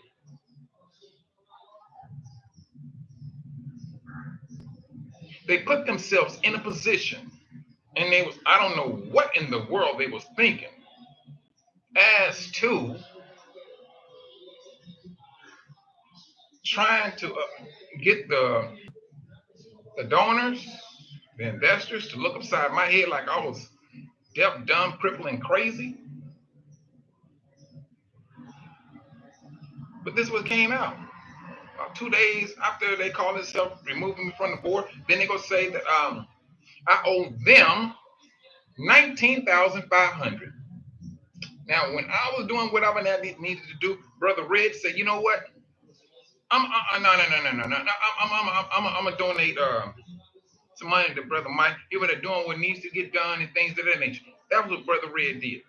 They put themselves in a position, and they was, I don't know what in the world they was thinking as to trying to get the donors, the investors to look upside my head like I was deaf, dumb, crippled, and crazy. But this what came out. About 2 days after they called themselves removing me from the board, then they go say that I owe them $19,500. Now, when I was doing whatever I needed to do, Brother Red said, "You know what? I'm gonna donate some money to Brother Mike. He would have doing what needs to get done and things of that nature." That was what Brother Red did,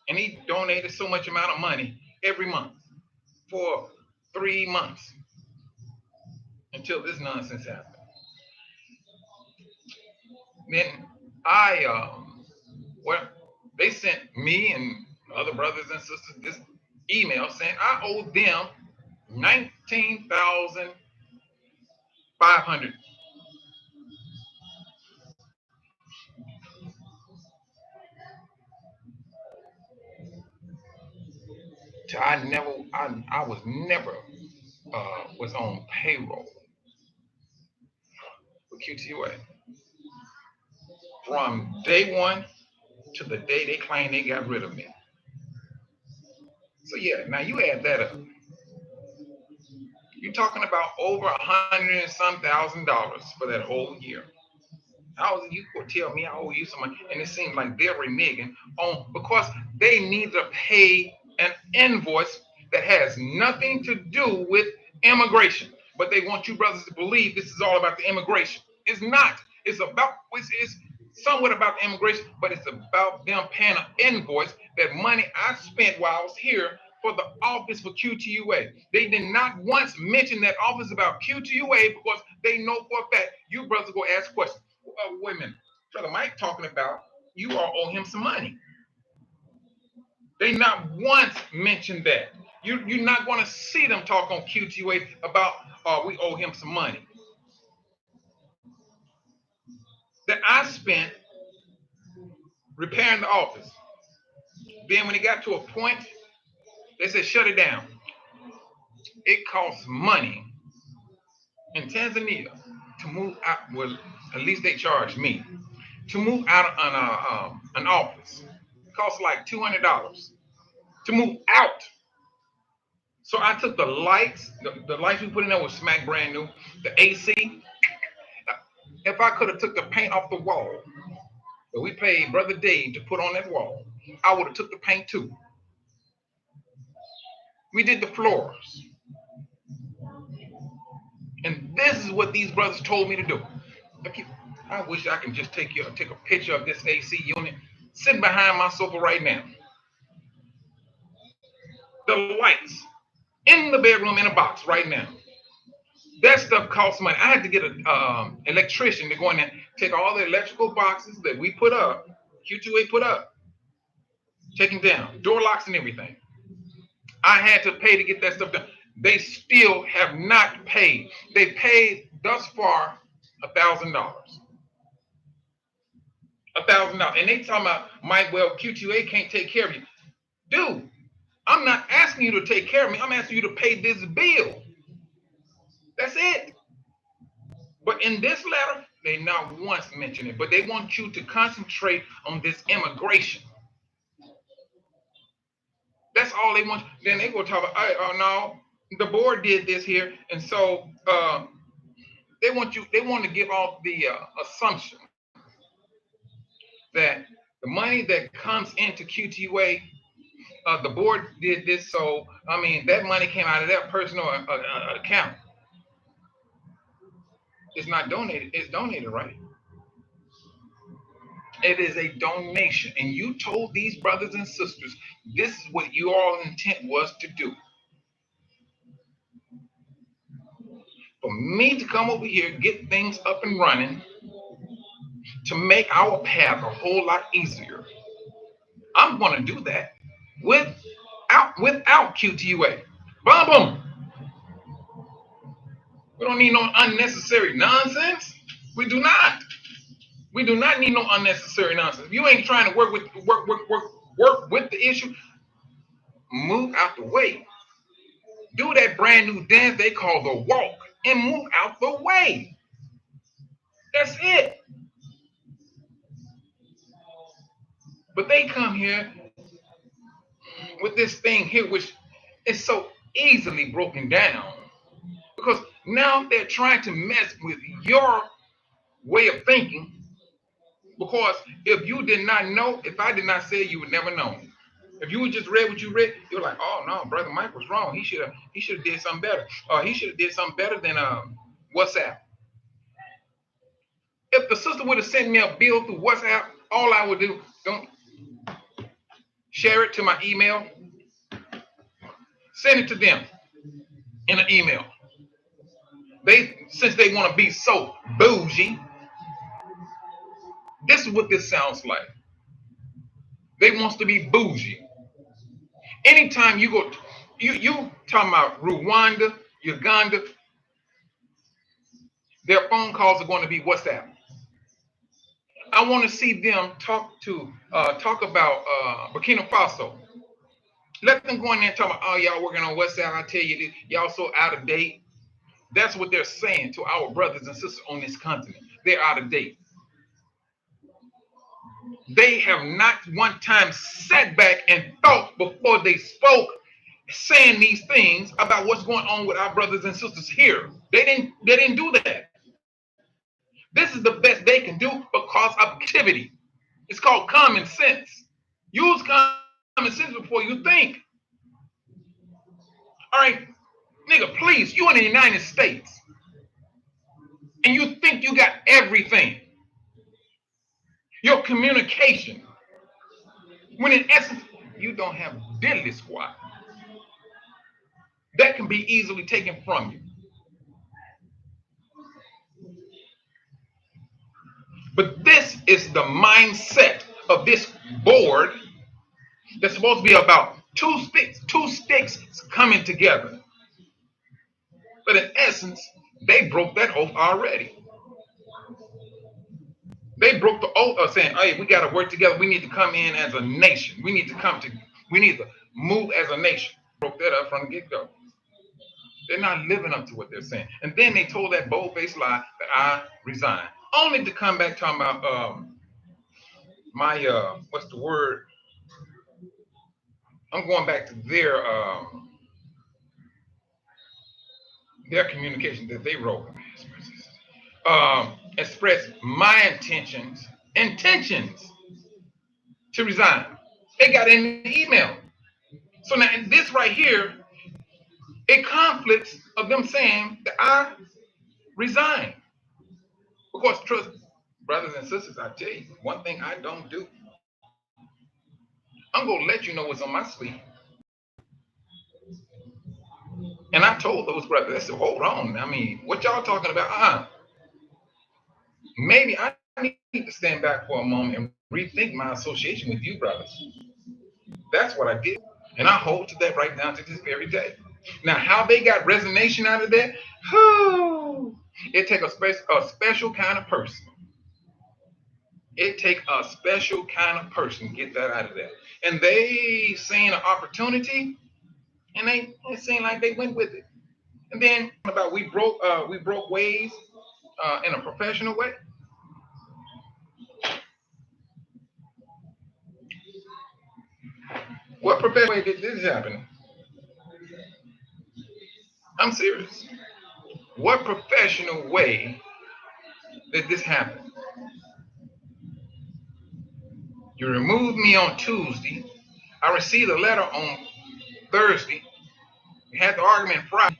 and he donated so much amount of money every month for 3 months until this nonsense happened. Then well, they sent me and other brothers and sisters this email saying I owe them $19,500. I was never was on payroll for QTUA from day one to the day they claim they got rid of me. So yeah, now you add that up. You're talking about over $100,000 for that whole year. How is you could tell me I owe you some money, and it seems like they're reneging on because they need to pay an invoice that has nothing to do with immigration. But they want you brothers to believe this is all about the immigration. It's not. It's somewhat about the immigration, but it's about them paying an invoice that money I spent while I was here for the office for QTUA. They did not once mention that office about QTUA because they know for a fact you brothers go ask questions. Wait a minute, Brother Mike talking about you all owe him some money. They not once mentioned that. You're not going to see them talk on QTUA about we owe him some money that I spent repairing the office. Then when it got to a point, they said shut it down. It costs money in Tanzania to move out. Well, at least they charged me to move out of an office. It costs like $200 to move out. So I took the lights, the lights we put in there was smack brand new. The AC. If I could have took the paint off the wall that we paid Brother Dave to put on that wall, I would have took the paint too. We did the floors. And this is what these brothers told me to do. I wish I can just take a picture of this AC unit sitting behind my sofa right now. The lights in the bedroom in a box right now. That stuff costs money. I had to get an electrician to go in there, take all the electrical boxes that we put up, Q2A put up, take them down, door locks and everything. I had to pay to get that stuff done. They still have not paid. They paid thus far $1,000. $1,000. And they talking about, Mike, well, Q2A can't take care of you. Dude, I'm not asking you to take care of me. I'm asking you to pay this bill. That's it. But in this letter, they not once mention it. But they want you to concentrate on this immigration. That's all they want. Then they go talk about, oh no, the board did this here. And so they want to give off the assumption that the money that comes into QTUA, the board did this. So, I mean, that money came out of their personal account. It's not donated. It's donated, right? It is a donation. And you told these brothers and sisters, this is what your intent was to do. For me to come over here, get things up and running, to make our path a whole lot easier. I'm going to do that without QTUA. Boom, boom. We don't need no unnecessary nonsense. We do not. We do not need no unnecessary nonsense. If you ain't trying to work with the issue, move out the way. Do that brand new dance they call the walk and move out the way. That's it. But they come here with this thing here, which is so easily broken down. Because now they're trying to mess with your way of thinking. Because if you did not know, if I did not say it, you would never know. If you would just read what you read, you're like, oh no, brother Mike was wrong. He should have did something better. Or he should have did something better than WhatsApp. If the sister would have sent me a bill through WhatsApp, all I would do, don't share it to my email, send it to them in an email. Since they want to be so bougie, this is what this sounds like. They wants to be bougie. Anytime you go, you talking about Rwanda, Uganda, their phone calls are going to be WhatsApp. I want to see them talk about Burkina Faso. Let them go in there and talk about, oh, y'all working on WhatsApp. I tell you, y'all so out of date. That's what they're saying to our brothers and sisters on this continent. They're out of date. They have not one time sat back and thought before they spoke, saying these things about what's going on with our brothers and sisters here. They didn't do that. This is the best they can do because of activity. It's called common sense. Use common sense before you think. All right, nigga, please, you in the United States and you think you got everything. Your communication, when in essence, you don't have diddly squat. That can be easily taken from you. But this is the mindset of this board that's supposed to be about two sticks coming together. But in essence, they broke that oath already. They broke the oath of saying, hey, we got to work together. We need to come in as a nation. We need to move as a nation. Broke that up from the get-go. They're not living up to what they're saying. And then they told that bold-faced lie that I resign. Only to come back talking about what's the word? I'm going back to their communication that they wrote. Express my intentions to resign. They got in the email. So now this right here, it conflicts of them saying that I resign. Because trust, brothers and sisters, I tell you, one thing I don't do. I'm gonna let you know what's on my sleeve. And I told those brothers, I said, hold on. I mean, what y'all talking about? Maybe I need to stand back for a moment and rethink my association with you brothers. That's what I did. And I hold to that right down to this very day. Now, how they got resignation out of that? It takes a special kind of person. It takes a special kind of person to get that out of there. And they seen an opportunity, and it seemed like they went with it. And then about we broke ways in a professional way. What professional way did this happen? I'm serious. What professional way did this happen? You removed me on Tuesday. I received a letter on Thursday. We had the argument Friday.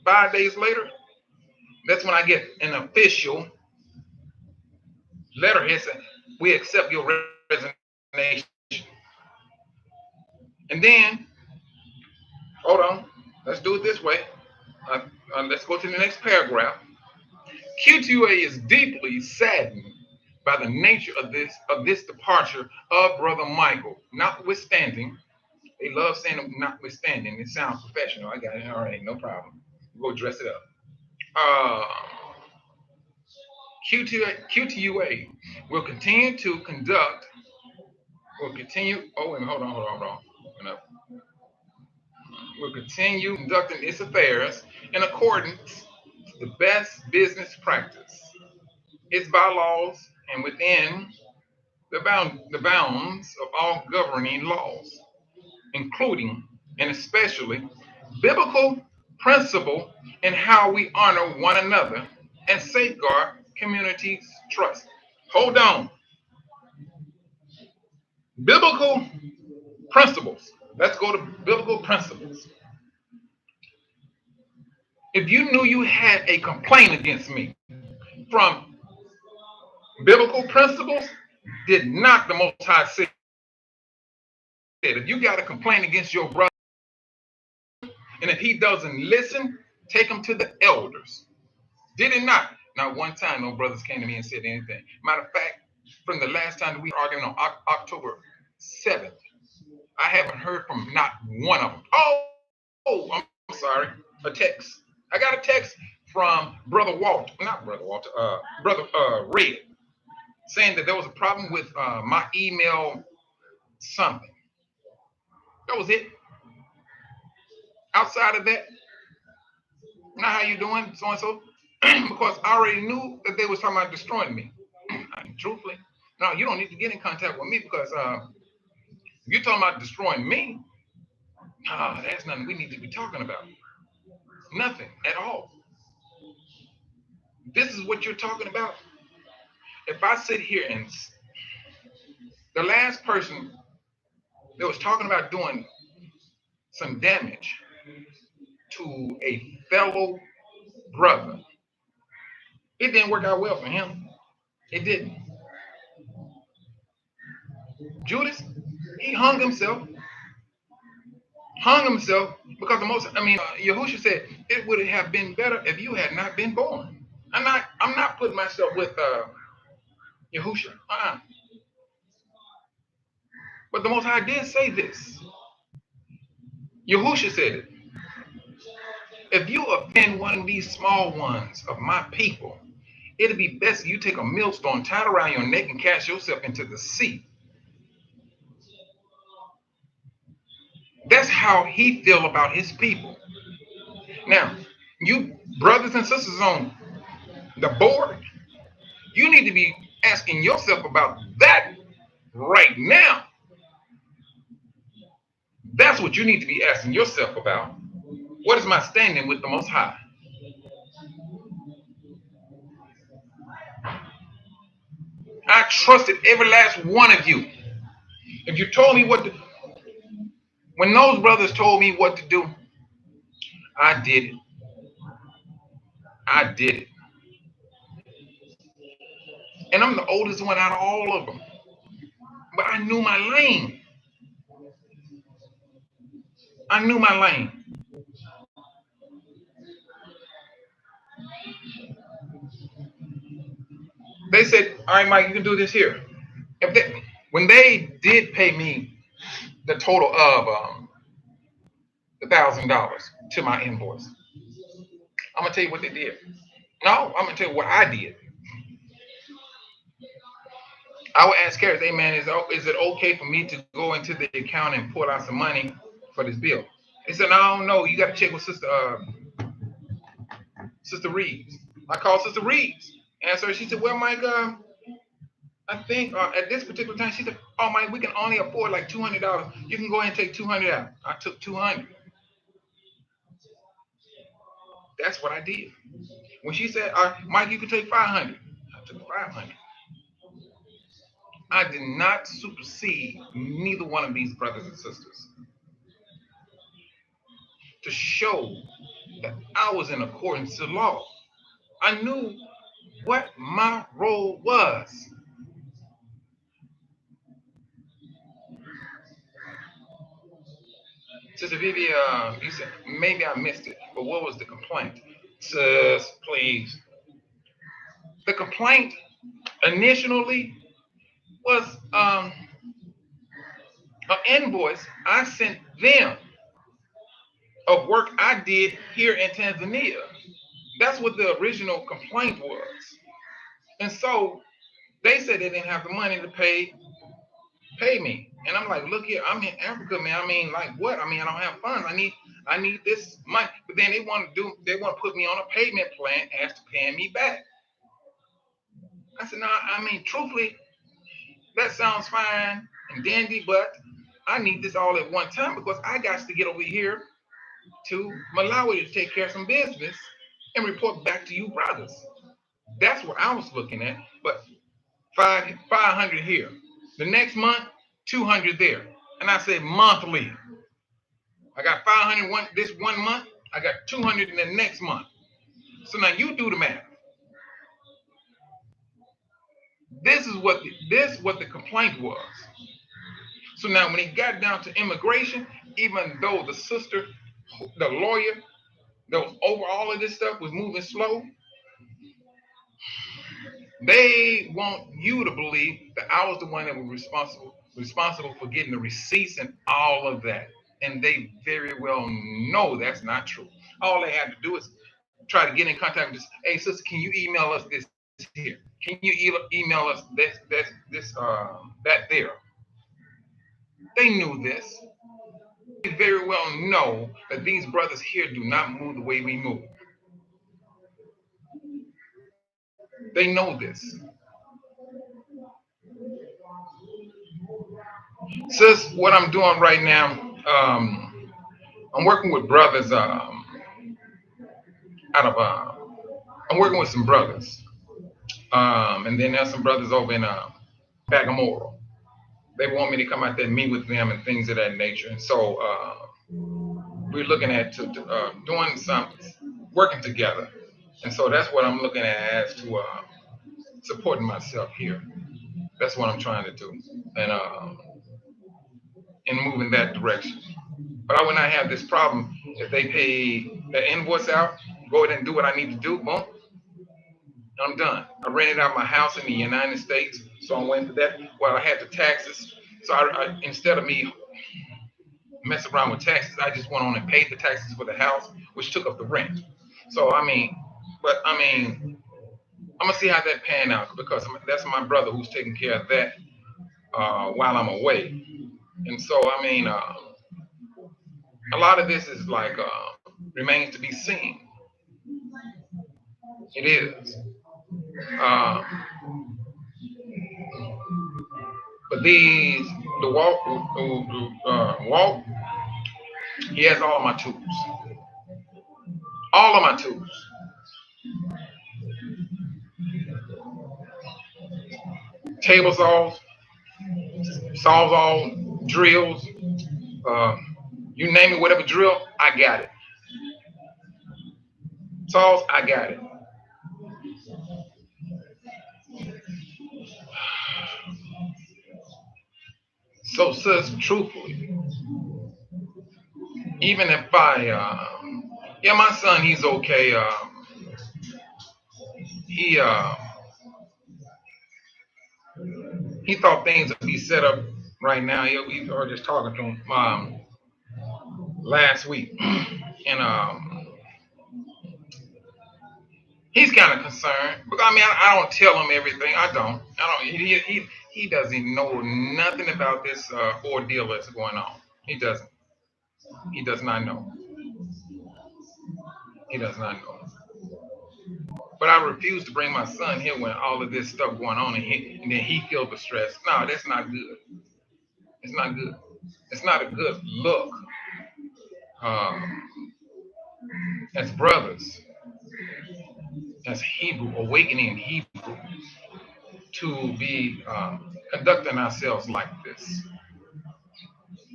5 days later, that's when I get an official letterhead saying, We accept your resignation. And then, hold on, let's do it this way. Let's go to the next paragraph. Q2A is deeply saddened by the nature of this departure of Brother Michael. Notwithstanding, they love saying notwithstanding. It sounds professional. I got it. All right, no problem. We'll go dress it up. Uh, QTUA will continue to conduct. Will continue. Oh, wait, hold on. Will continue conducting its affairs in accordance to the best business practice, its bylaws, and within the bounds of all governing laws, including and especially biblical principle in how we honor one another and safeguard community's trust. Hold on. Biblical principles. Let's go to biblical principles. If you knew you had a complaint against me from biblical principles, did not the Most High say that? If you got a complaint against your brother, and if he doesn't listen, take him to the elders. Did it not? Not one time no brothers came to me and said anything. Matter of fact, from the last time that we argued on October 7th, I haven't heard from not one of them. Oh, I'm sorry. A text. I got a text from Brother Walter, not Brother Walter, Brother Red, saying that there was a problem with my email something. That was it. Outside of that, now how you doing, so and so? Because I already knew that they was talking about destroying me. I mean, truthfully, no, you don't need to get in contact with me because you're talking about destroying me. No, that's nothing we need to be talking about. Nothing at all. This is what you're talking about. If I sit here and the last person that was talking about doing some damage to a fellow brother, it didn't work out well for him. It didn't. Judas, he hung himself because Yahushua said it would have been better if you had not been born. I'm not putting myself with Yahushua. But the Most High did say this. Yahushua said it. If you offend one of these small ones of my people, it'd be best if you take a millstone, tie it around your neck, and cast yourself into the sea. That's how he feel about his people. Now, you brothers and sisters on the board, you need to be asking yourself about that right now. That's what you need to be asking yourself about. What is my standing with the Most High? I trusted every last one of you. If you told me what to, when those brothers told me what to do, I did it. I did it. And I'm the oldest one out of all of them. But I knew my lane. I knew my lane. They said, all right, Mike, you can do this here. When they did pay me the total of $1,000 to my invoice, I'm gonna tell you what they did. No, I'm gonna tell you what I did. I would ask Carrie, hey man, is it okay for me to go into the account and pull out some money for this bill? They said, no, you got to check with Sister Reeves. I called Sister Reeves, and so she said, well, Mike, I think at this particular time, she said, oh, Mike, we can only afford like $200. You can go ahead and take 200 out. I took 200. That's what I did. When she said, Mike, you can take 500. I took 500. I did not supersede neither one of these brothers and sisters to show that I was in accordance to law. I knew what my role was. Sister Vivi, you said maybe I missed it, but what was the complaint? Sis, please. The complaint initially was an invoice I sent them of work I did here in Tanzania. That's what the original complaint was. And so they said they didn't have the money to pay me. And I'm like, look here, I'm in Africa, man. I mean, like what? I mean, I don't have funds. I need this money. But then they want to put me on a payment plan as to paying me back. I said, no, I mean, truthfully, that sounds fine and dandy, but I need this all at one time because I got to get over here to Malawi to take care of some business and report back to you brothers. That's what I was looking at. But 500 here. The next month, 200 there. And I said monthly. I got 500 this one month. I got 200 in the next month. So now you do the math. This is what the complaint was. So now when it got down to immigration, even though the sister, the lawyer that was over all of this stuff was moving slow, they want you to believe that I was the one that was responsible for getting the receipts and all of that. And they very well know that's not true. All they had to do is try to get in contact with us. Hey, sister, can you email us this here? Can you email us that there? They knew this. They very well know that these brothers here do not move the way we move. They know this. Sis, what I'm doing right now, I'm working with brothers out of I'm working with some brothers, and then there's some brothers over in Bagamoral. They want me to come out there and meet with them and things of that nature. And so we're looking at doing some working together. And so that's what I'm looking at as to supporting myself here. That's what I'm trying to do, and move in that direction. But I would not have this problem if they pay the invoice out, go ahead and do what I need to do, boom, I'm done. I rented out my house in the United States, so I went to that. Well, I had the taxes, so I instead of me mess around with taxes, I just went on and paid the taxes for the house, which took up the rent. So I mean, I'm gonna see how that pan out because that's my brother who's taking care of that while I'm away. And so a lot of this is like remains to be seen. It is. Uh, but the walk, he has all my tools. All of my tools. Table saws, sawzall, drills, uh, you name it, whatever drill, I got it. Saws, I got it. So, sis, truthfully, even if yeah, my son, he's okay. He uh, he thought things would be set up right now. We were just talking to him last week, and he's kind of concerned. But I mean, I don't tell him everything. I don't. He doesn't know nothing about this ordeal that's going on. He doesn't. He does not know. He does not know. But I refuse to bring my son here when all of this stuff going on, and then he feels the stress. No, that's not good. It's not good. It's not a good look um, as brothers, as Hebrew, awakening Hebrew, to be conducting ourselves like this.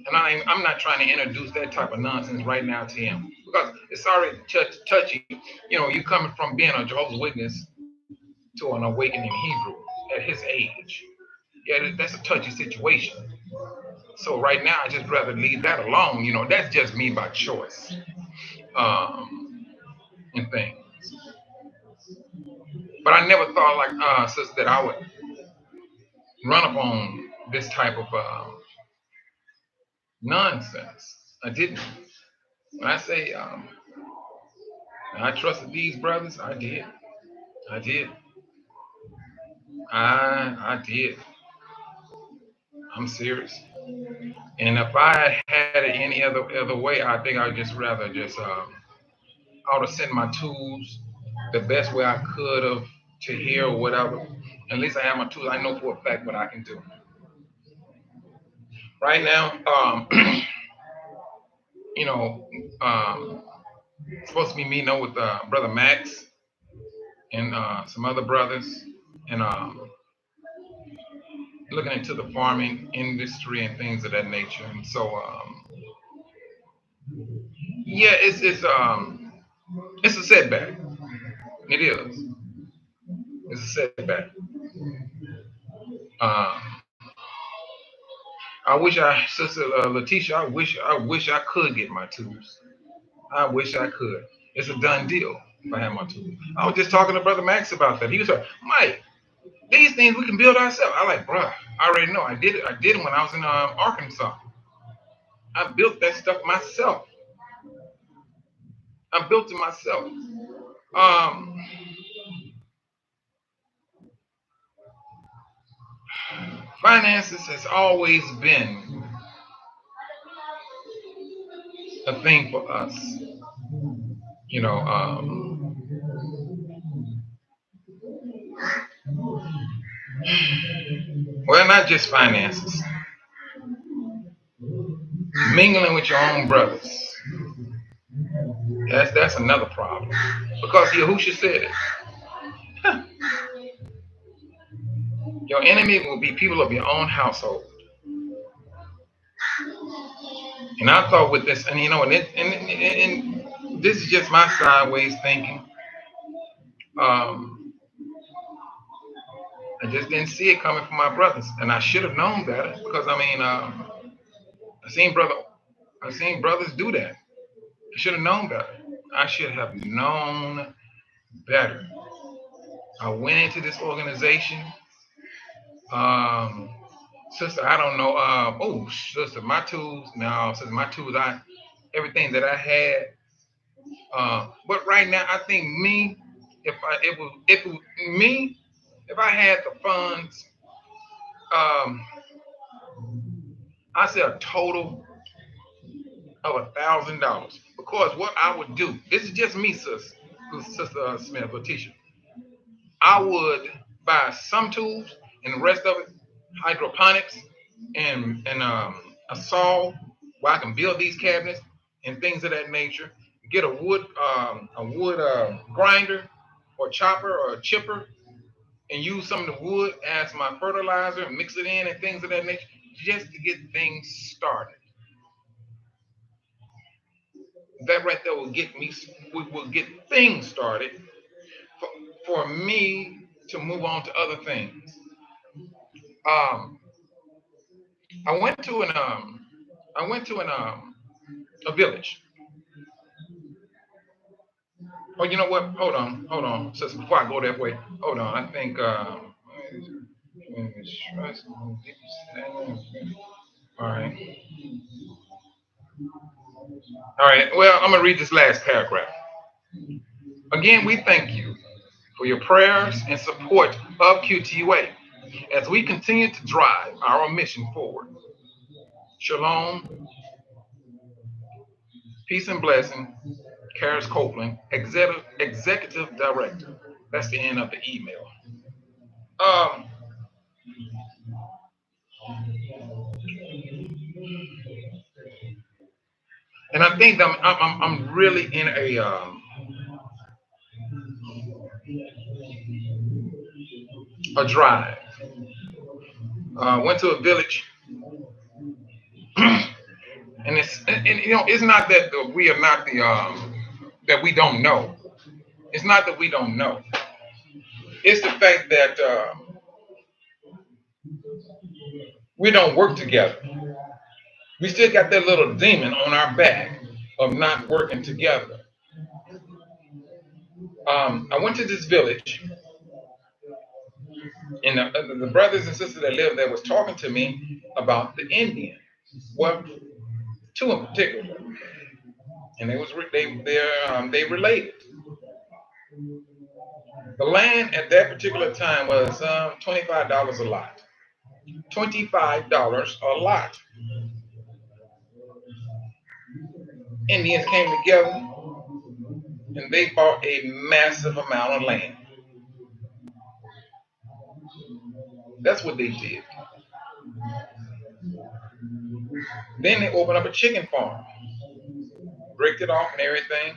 And I'm not trying to introduce that type of nonsense right now to him because it's already touchy. You know, you coming from being a Jehovah's Witness to an awakening Hebrew at his age. Yeah, that's a touchy situation. So right now, I just rather leave that alone. That's just me by choice, and things. But I never thought, like sister, that I would run up on this type of nonsense. I didn't. When I say I trusted these brothers, I did. I did. I did. I'm serious. And if I had it any other way, I think I'd just rather just I would have sent my tools the best way I could have to here or whatever. At least I have my tools. I know for a fact what I can do. Right now, you know, supposed to be meeting up with brother Max and some other brothers, and looking into the farming industry and things of that nature. And so, yeah, it's a setback. It is. It's a setback. Um, Sister Letitia, I wish I could get my tools. I wish I could. It's a done deal if I had my tools. I was just talking to Brother Max about that. He was like, Mike, these things we can build ourselves. I like, bruh, I already know. I did it. I did it when I was in Arkansas. I built that stuff myself. I built it myself. Um, Finances has always been a thing for us. You know, well, not just finances. Mingling with your own brothers. That's another problem. Because Yahusha said it. Your enemy will be people of your own household. And I thought with this, and and this is just my sideways thinking. Um, I just didn't see it coming from my brothers, and I should have known better because I mean, I seen brother, I seen brothers do that. I should have known better. I should have known better. I went into this organization. Um, Sister, I don't know. Oh, sister, my tools. No, sister, my tools. Everything that I had. But right now, I think me, if it was me, if I had the funds, um, I say a total of $1,000. Because what I would do, this is just me, Sister Smith, Letitia. I would buy some tools and the rest of it hydroponics and a saw where I can build these cabinets and things of that nature. Get a wood grinder or chopper or chipper and use some of the wood as my fertilizer and mix it in and things of that nature just to get things started. That right there will get things started for, for me to move on to other things. Um, I went to an I went to a village. Oh, you know what? Hold on. So before I go that way, hold on. I think all right, all right. Well, I'm gonna read this last paragraph. Again, we thank you for your prayers and support of QTUA as we continue to drive our mission forward. Shalom, peace and blessing. Karis Copeland, executive director. That's the end of the email. Um, and I think I'm really in a drive. Went to a village, and it's not that we are not the that we don't know. It's not that we don't know. It's the fact that We don't work together. We still got that little demon on our back of not working together. I went to this village, and the brothers and sisters that lived there was talking to me about the Indian. Well, two in particular, and they related. The land at that particular time was $25 a lot. $25 a lot. Indians came together and they bought a massive amount of land. That's what they did. Then they opened up a chicken farm, bricked it off and everything.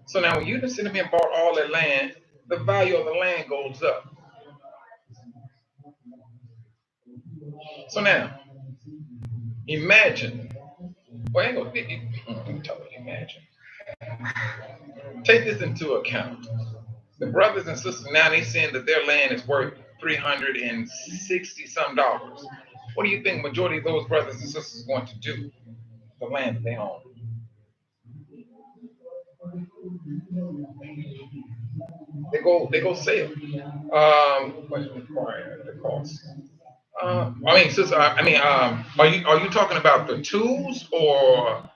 So now when you just sit up and bought all that land, the value of the land goes up. So now, imagine. Well, I ain't gonna, let me talk about imagine. Take this into account. The brothers and sisters now they saying that their land is worth 360 some dollars. What do you think majority of those brothers and sisters are going to do with the land that they own? They go sell. What's the cost? I mean, sister. I mean, are you talking about the tools or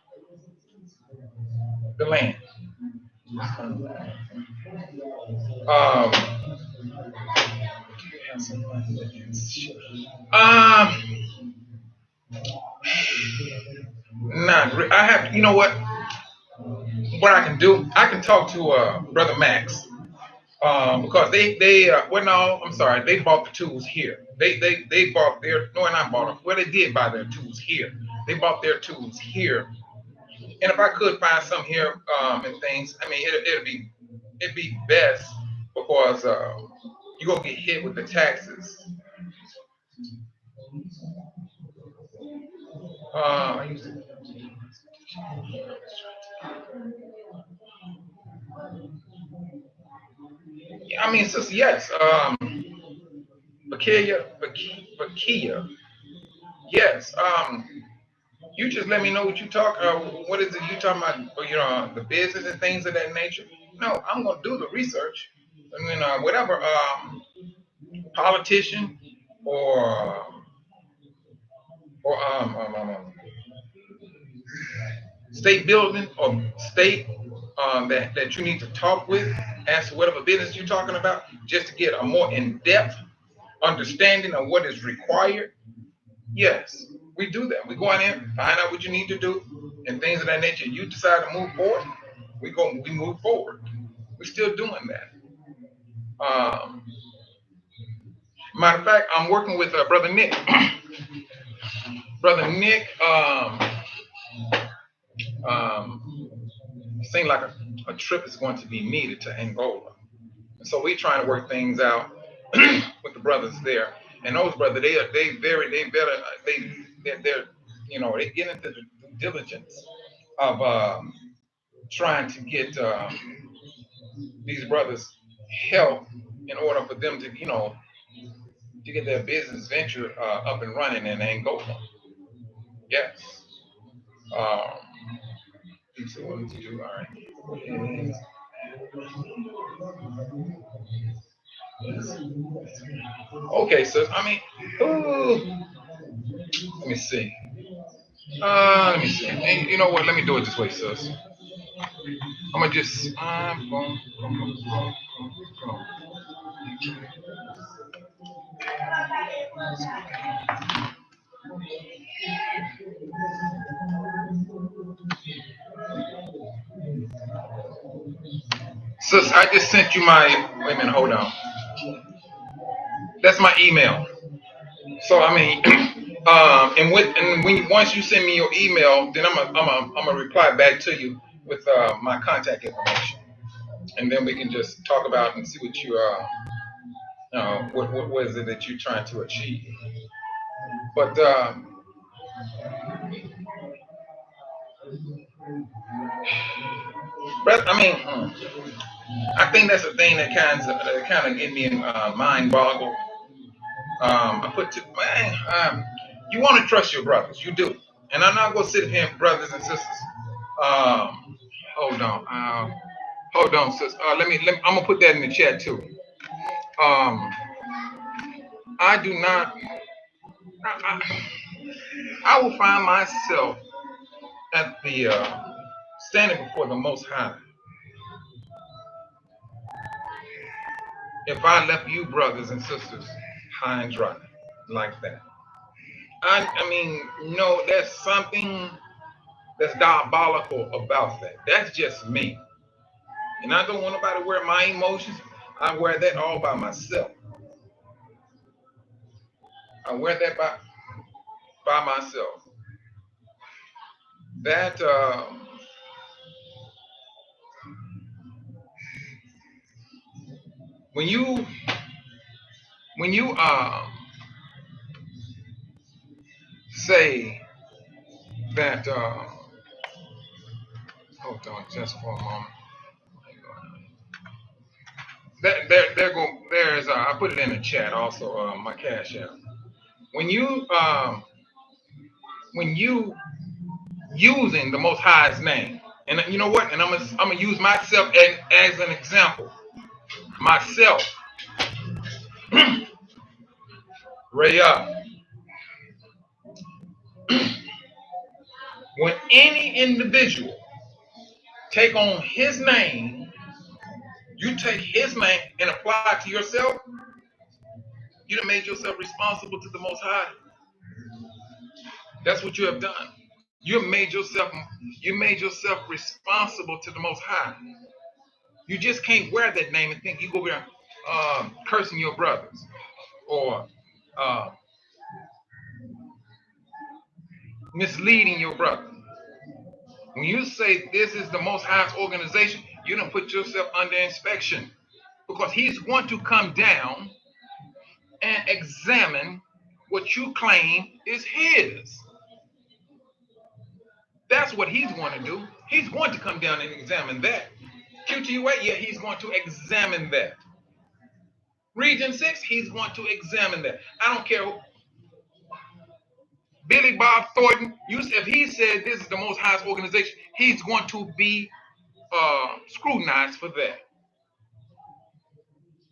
the land? Um, um, I have. You know what? What I can do? I can talk to brother Max. Because well no I'm sorry they bought the tools here they bought their no and I bought them well they did buy their tools here they bought their tools here and if I could find some here and things I mean it'd be best because you gonna get hit with the taxes. I used to, I mean sister yes Bakia yes you just let me know what you talk. What is it you talking about? The business and things of that nature. No, I'm gonna do the research, and then whatever politician or state building or state that you need to talk with as to whatever business you're talking about, just to get a more in-depth understanding of what is required. Yes, we do that. We go in there, find out what you need to do, and things of that nature. You decide to move forward, we move forward. We're still doing that. Matter of fact, I'm working with brother Nick. Brother Nick seemed like a trip is going to be needed to Angola, and so we're trying to work things out with the brothers there. And those brothers, they better they're they get into the due diligence of trying to get these brothers help in order for them to to get their business venture up and running in Angola. Yes. Um, so what to do? All right. Okay, so I mean, ooh, let me see. Let me see. And you know what? Let me do it this way, sis. I'm gonna just boom, boom, boom, boom, boom. Sis, I just sent you my. Wait a minute. Hold on. That's my email. So I mean, and when once you send me your email, then I'm gonna reply back to you with my contact information, and then we can just talk about and see what what is it that you're trying to achieve. But I mean, I think that's the thing that kind of get me mind boggled. I put to man. You want to trust your brothers. You do. And I'm not going to sit here, brothers and sisters. Hold on. Hold on, sis. I'm going to put that in the chat too. I do not. I will find myself at the standing before the Most High if I left you, brothers and sisters, high and dry like that. I mean, no, there's something that's diabolical about that. That's just me. And I don't want nobody to wear my emotions. I wear that all by myself. I wear that by myself. That when you say that hold on just for a moment. There's I put it in the chat also, my cash app. When you using the Most High's name, and you know what? And I'm gonna use myself as an example. Myself, Ray up. When any individual take on his name, you take his name and apply it to yourself, you done made yourself responsible to the Most High. That's what you have done. You made yourself responsible to the Most High. You just can't wear that name and think you go there cursing your brothers or misleading your brother. When you say this is the Most High's organization, you don't put yourself under inspection because he's going to come down and examine what you claim is his. That's what he's going to do. He's going to come down and examine that. QTUA, yeah, he's going to examine that. Region 6, he's going to examine that. I don't care. Billy Bob Thornton, if he said this is the Most High's organization, he's going to be scrutinized for that.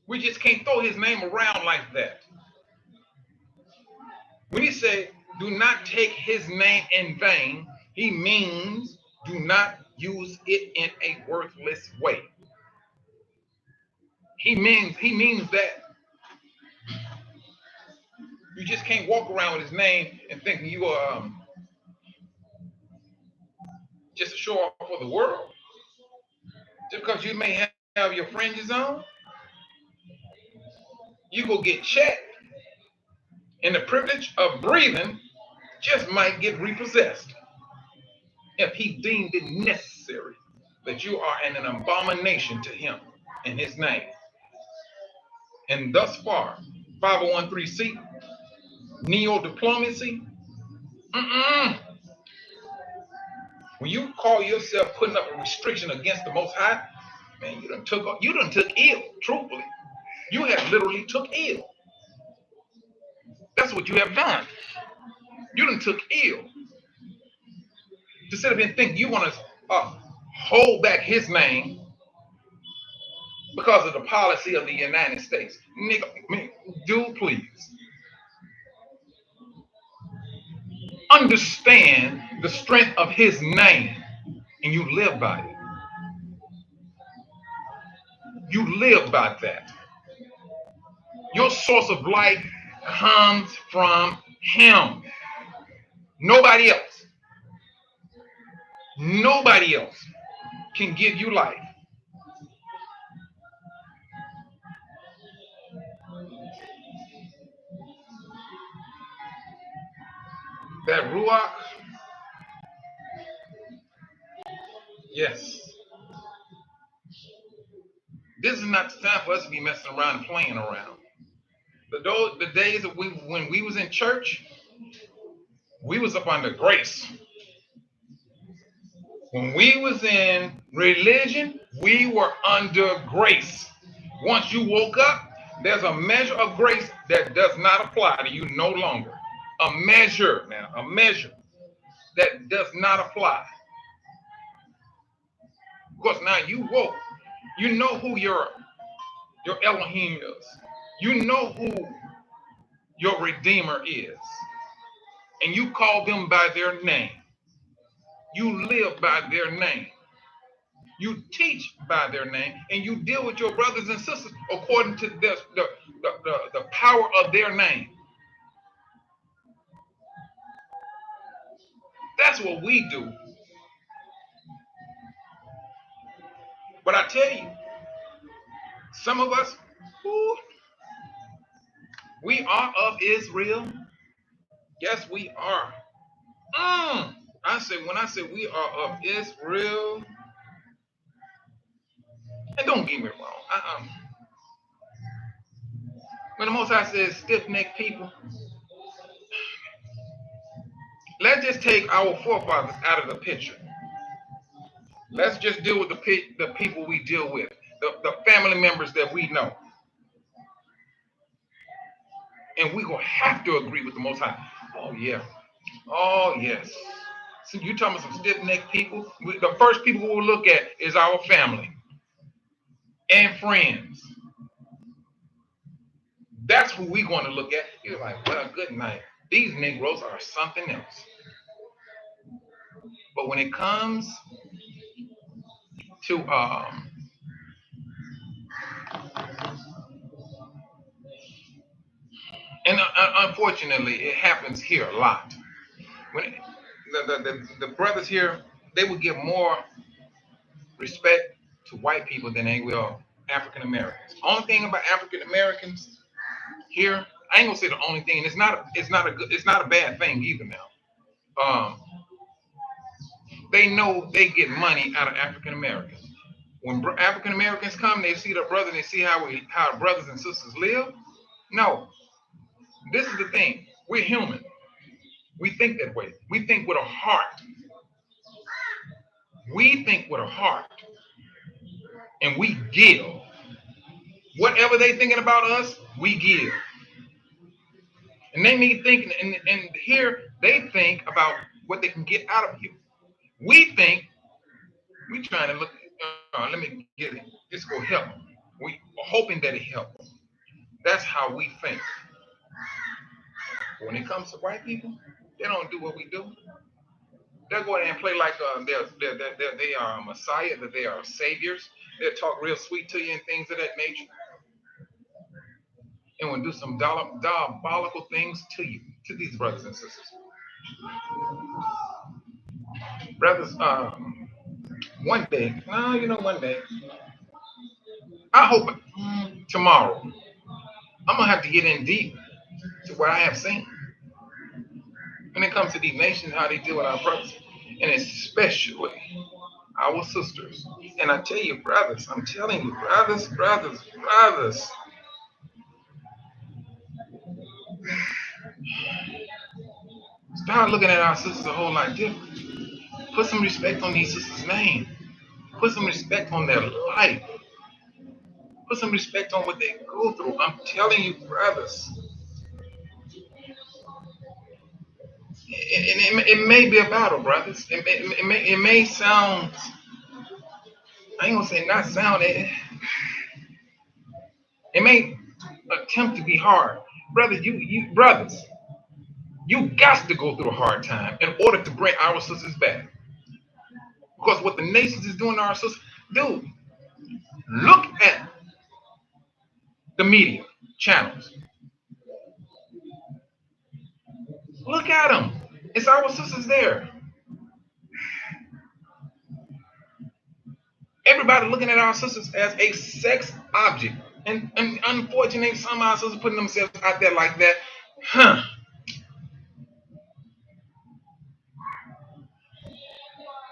We just can't throw his name around like that. When he said, do not take his name in vain, he means do not use it in a worthless way. He means that. You just can't walk around with his name and thinking you are just a show off for the world. Just because you may have your fringes on, you go get checked, and the privilege of breathing just might get repossessed if he deemed it necessary that you are an abomination to him in his name. And thus far, 501(c), neo-diplomacy, when you call yourself putting up a restriction against the Most High, man, you done took ill, truthfully. You have literally took ill. That's what you have done. You done took ill. To sit up and think you want to hold back his name because of the policy of the United States. Nigga, man, do please. Understand the strength of his name and you live by it. You live by that. Your source of life comes from him. Nobody else. Nobody else can give you life. That Ruach, yes. This is not the time for us to be messing around and playing around. The days that when we was in church, we was up under grace. When we was in religion, we were under grace. Once you woke up, there's a measure of grace that does not apply to you no longer A measure now, a measure that does not apply. Because now you woke. You know who your Elohim is. You know who your Redeemer is. And you call them by their name. You live by their name. You teach by their name. And you deal with your brothers and sisters according to the power of their name. That's what we do. But I tell you, some of us, ooh, we are of Israel. Yes, we are. When I say we are of Israel, and don't get me wrong, when the Most High says stiff-necked people, let's just take our forefathers out of the picture. Let's just deal with the people we deal with, the family members that we know. And we're going to have to agree with the Most High. Oh, yeah. Oh, yes. So you're talking about some stiff-necked people? The first people we'll look at is our family and friends. That's who we're going to look at. You're like, well, good night. These Negroes are something else. But when it comes to and unfortunately, it happens here a lot. When the brothers here, they will give more respect to white people than they will African Americans. Only thing about African Americans here, I ain't gonna say the only thing. It's not a bad thing either. Now, they know they get money out of African Americans. When African Americans come, they see their brother, they see how our brothers and sisters live. No, this is the thing. We're human. We think that way. We think with a heart. We think with a heart. And we give. Whatever they thinking about us, we give. And they need thinking, and here they think about what they can get out of you. We think we trying to look. Let me get it. This go help them. We are hoping that it helps them. That's how we think. But when it comes to white people, they don't do what we do. They'll go in and play like they are a messiah, that they are saviors. They'll talk real sweet to you and things of that nature. And will do some diabolical things to you, to these brothers and sisters. Brothers, one day, I hope tomorrow, I'm going to have to get in deep to what I have seen. When it comes to these nations, how they deal with our brothers, and especially our sisters. And I tell you, brothers, I'm telling you, brothers. Start looking at our sisters a whole lot different. Put some respect on these sisters' name. Put some respect on their life. Put some respect on what they go through. I'm telling you, brothers. It may be a battle, brothers. It may sound, I ain't gonna say not sound, it may attempt to be hard. Brothers, you got to go through a hard time in order to bring our sisters back. Because what the nations is doing to our sisters, dude, look at the media channels. Look at them. It's our sisters there. Everybody looking at our sisters as a sex object. And unfortunately, some of our sisters putting themselves out there like that.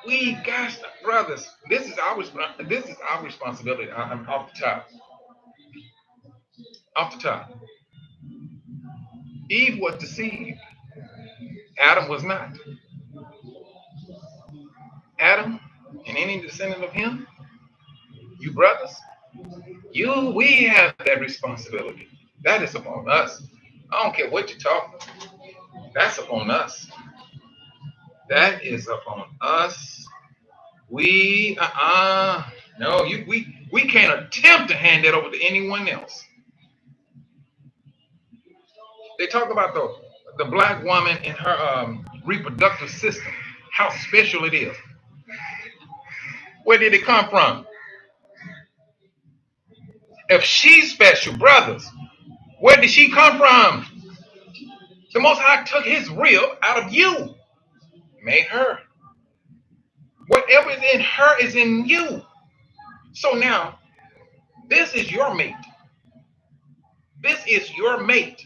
We got, brothers, this is our responsibility. I'm off the top. Off the top. Eve was deceived. Adam was not. Adam and any descendant of him, you brothers, we have that responsibility. That is upon us. I don't care what you're talking about. That's upon us. That is upon us. We no, we can't attempt to hand that over to anyone else. They talk about the black woman and her reproductive system, how special it is. Where did it come from? If she's special, brothers, where did she come from? The Most High took His rib out of you, made her. Whatever is in her is in you. So now, this is your mate. This is your mate.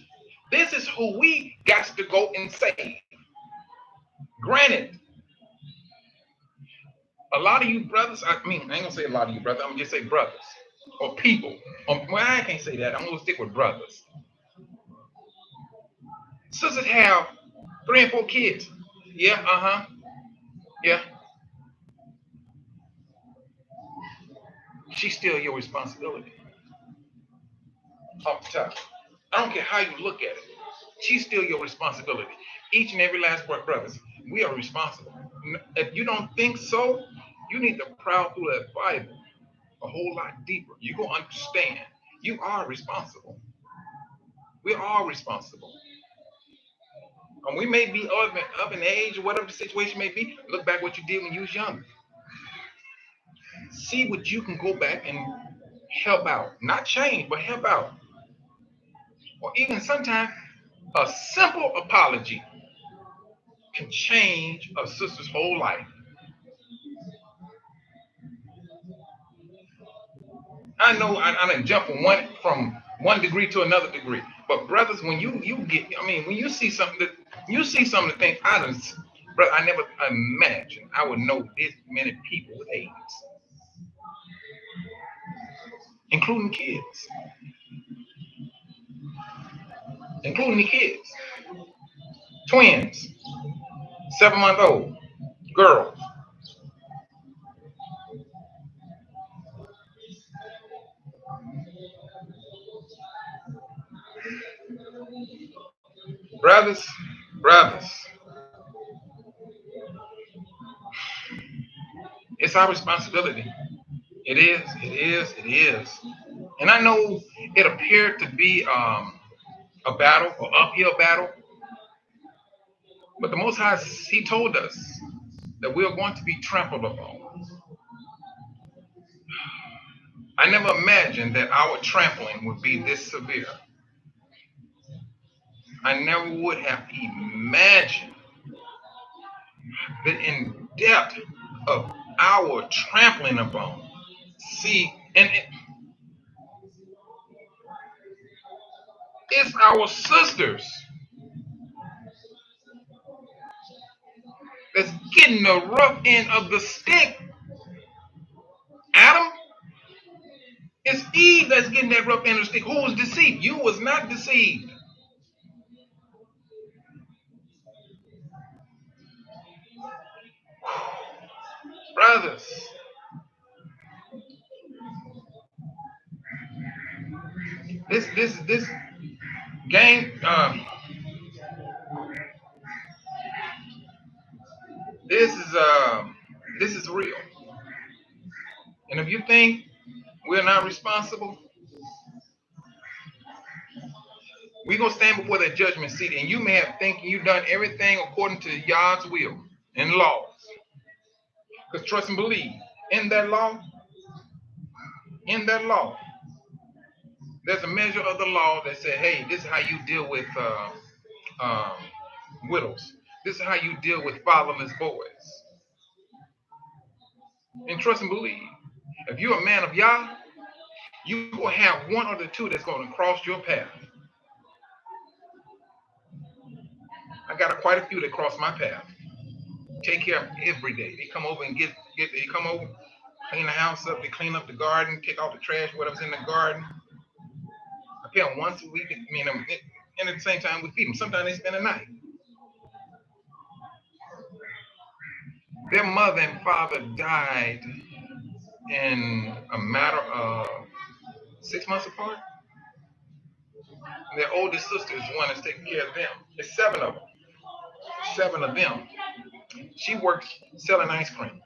This is who we got to go and save. Granted, a lot of you brothers, I ain't gonna say a lot of you brothers, I'm gonna just say brothers or people. Well, I can't say that. I'm gonna stick with brothers. Sisters have 3 and 4 kids. Yeah, yeah. She's still your responsibility. Off the top. I don't care how you look at it. She's still your responsibility. Each and every last brothers, we are responsible. If you don't think so, you need to prowl through that Bible a whole lot deeper. You're going to understand. You are responsible. We are responsible. And we may be up in age or whatever the situation may be. Look back what you did when you was younger. See what you can go back and help out. Not change, but help out. Or even sometimes a simple apology can change a sister's whole life. I know I done jump from one degree to another degree. But brothers, when you get, when you see something that you see some of the things I done, brother, I never imagined I would know this many people with AIDS, including kids, including the kids, twins, 7-month old girls. Brothers, brothers, it's our responsibility. It is, it is, it is. And I know it appeared to be a battle, an uphill battle, but the Most High, He told us that we are going to be trampled upon. I never imagined that our trampling would be this severe. I never would have imagined the in depth of our trampling upon. See, and it's our sisters that's getting the rough end of the stick. Adam, it's Eve that's getting that rough end of the stick. Who was deceived? You was not deceived. Brothers, this game, this is this is real. And if you think we're not responsible, we're gonna stand before that judgment seat, and you may have thinking you've done everything according to God's will and laws. Because trust and believe in that law, in that law, there's a measure of the law that said, hey, this is how you deal with uh, widows. This is how you deal with fatherless boys. And trust and believe. If you're a man of Yah, you will have one or the two that's going to cross your path. I got quite a few that cross my path. Take care of them every day. They come over and they come over, clean the house up, they clean up the garden, take out the trash, whatever's in the garden. I pay them once a week. And at the same time, we feed them. Sometimes they spend a night. Their mother and father died in a matter of 6 months apart. And their oldest sister is the one that's taking care of them. There's 7 of them. 7 of them. She works selling ice cream.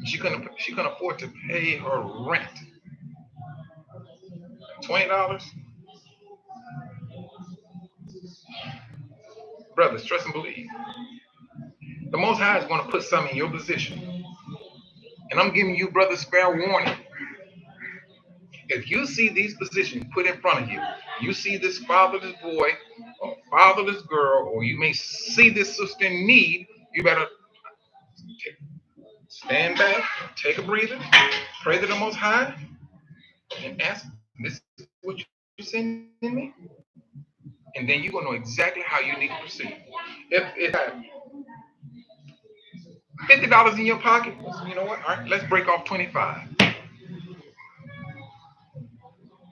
She couldn't afford to pay her rent. $20, brothers. Trust and believe. The Most High is going to put something in your position, and I'm giving you, brothers, fair warning. If you see these positions put in front of you, you see this fatherless boy or fatherless girl, or you may see this sister in need, you better stand back, take a breather, pray to the Most High, and ask, this is what you're sending me? And then you're going to know exactly how you need to proceed. If $50 in your pocket, you know what? All right, let's break off 25.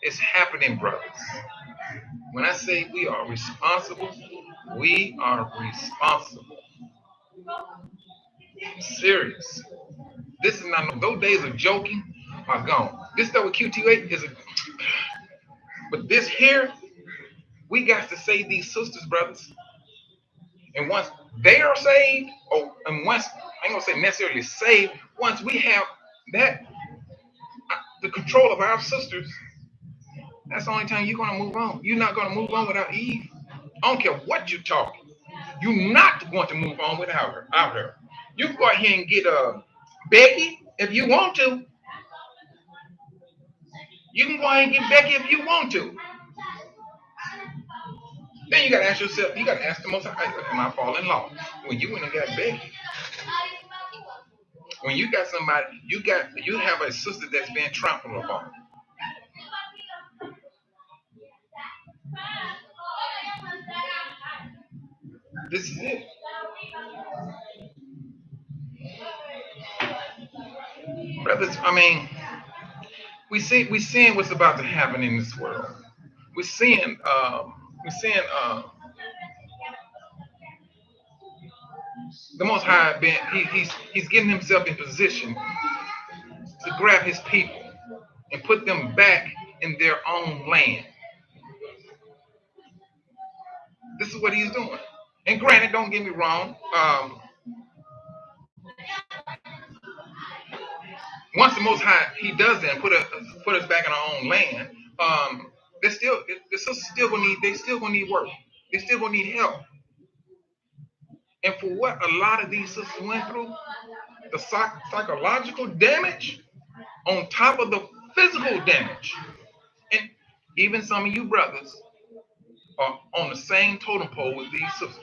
It's happening, brothers. When I say we are responsible, we are responsible. Serious. This is not, those days of joking are gone. This stuff with QT8 is a, but this here, we got to save these sisters, brothers. And once they are saved, and once, I ain't gonna say necessarily saved, once we have that, the control of our sisters, that's the only time you're gonna move on. You're not gonna move on without Eve. I don't care what you're talking. You're not going to move on without her. Out her. You can go ahead and get Becky if you want to. You can go ahead and get Becky if you want to. Then you gotta ask yourself, you gotta ask the Most High, am I falling in law? When you went and got Becky, when you got somebody, you have a sister that's being trampled upon. This is it. Brothers, I mean, we seeing what's about to happen in this world. We're seeing we're seeing the Most High being he's getting himself in position to grab his people and put them back in their own land. This is what he's doing. And granted, don't get me wrong. Once the Most High he does that and put us back in our own land, they're still the sisters still gonna need they still gonna need work. They still gonna need help. And for what a lot of these sisters went through, the psychological damage on top of the physical damage. And even some of you brothers are on the same totem pole with these sisters.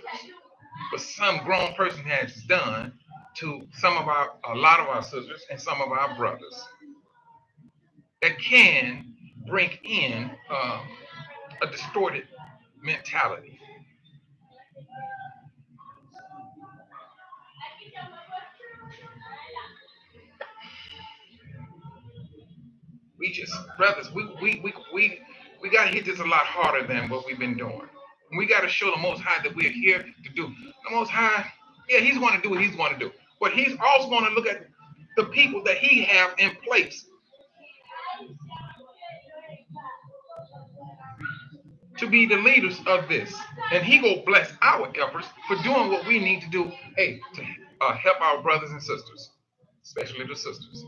But some grown person has done to a lot of our sisters and some of our brothers that can bring in a distorted mentality. We just, brothers, we got to hit this a lot harder than what we've been doing. We got to show the Most High that we're here to do. The Most High, yeah, he's going to do what he's going to do. But he's also going to look at the people that he have in place to be the leaders of this. And he will bless our efforts for doing what we need to do, hey, to help our brothers and sisters, especially the sisters.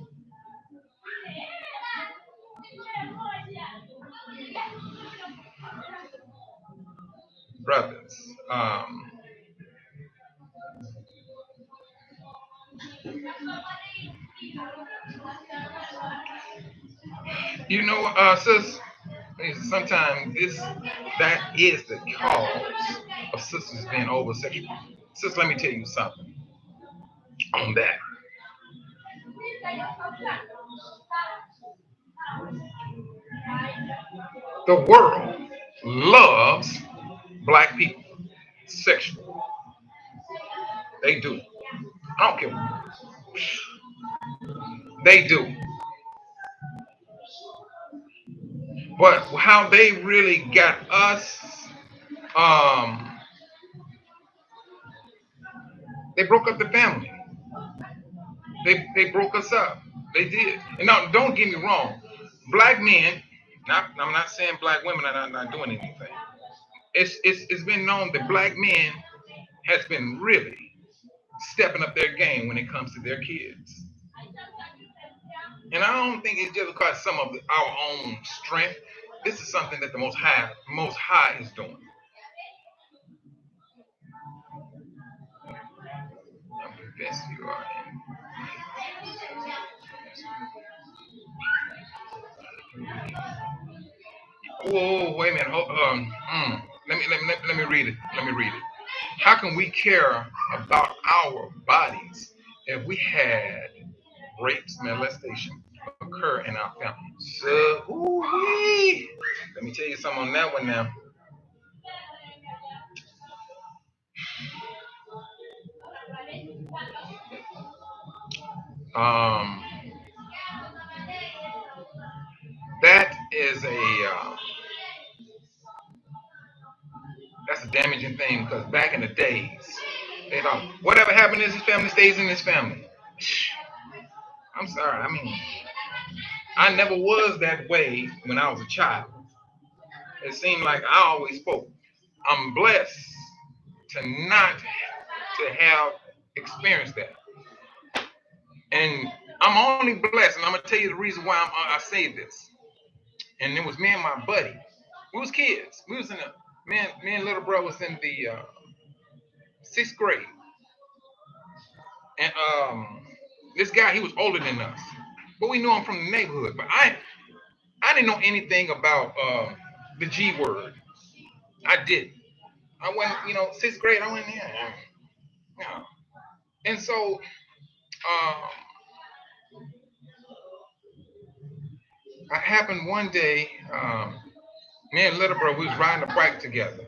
Brothers, you know, sis, sometimes that is the cause of sisters being over sexual. Sis, let me tell you something on that. The world loves black people sexually. They do. I don't care. They do. But how they really got us, um, they broke up the family. They broke us up. They did. And now, don't get me wrong. Black men, I'm not saying black women are not doing anything. It's been known that black men has been really stepping up their game when it comes to their kids. And I don't think it's just because some of our own strength. This is something that the Most High is doing. I'm convinced you are. Whoa, wait a minute. Let me read it. Let me read it. How can we care about our bodies if we had rapes, molestation occur in our family? So, ooh-wee. Let me tell you something on that one now. Um, that is that's a damaging thing because back in the days, they thought whatever happened in his family stays in his family. I'm sorry. I mean, I never was that way when I was a child. It seemed like I always spoke. I'm blessed to not to have experienced that, and I'm only blessed. And I'm gonna tell you the reason why I say this. And it was me and my buddy. We was kids. We was in the me and little bro was in the sixth grade, and this guy he was older than us, but we knew him from the neighborhood. But I didn't know anything about the G word. I didn't. I went, sixth grade. I went there. No. And so it happened one day. Me and little bro, we was riding a bike together,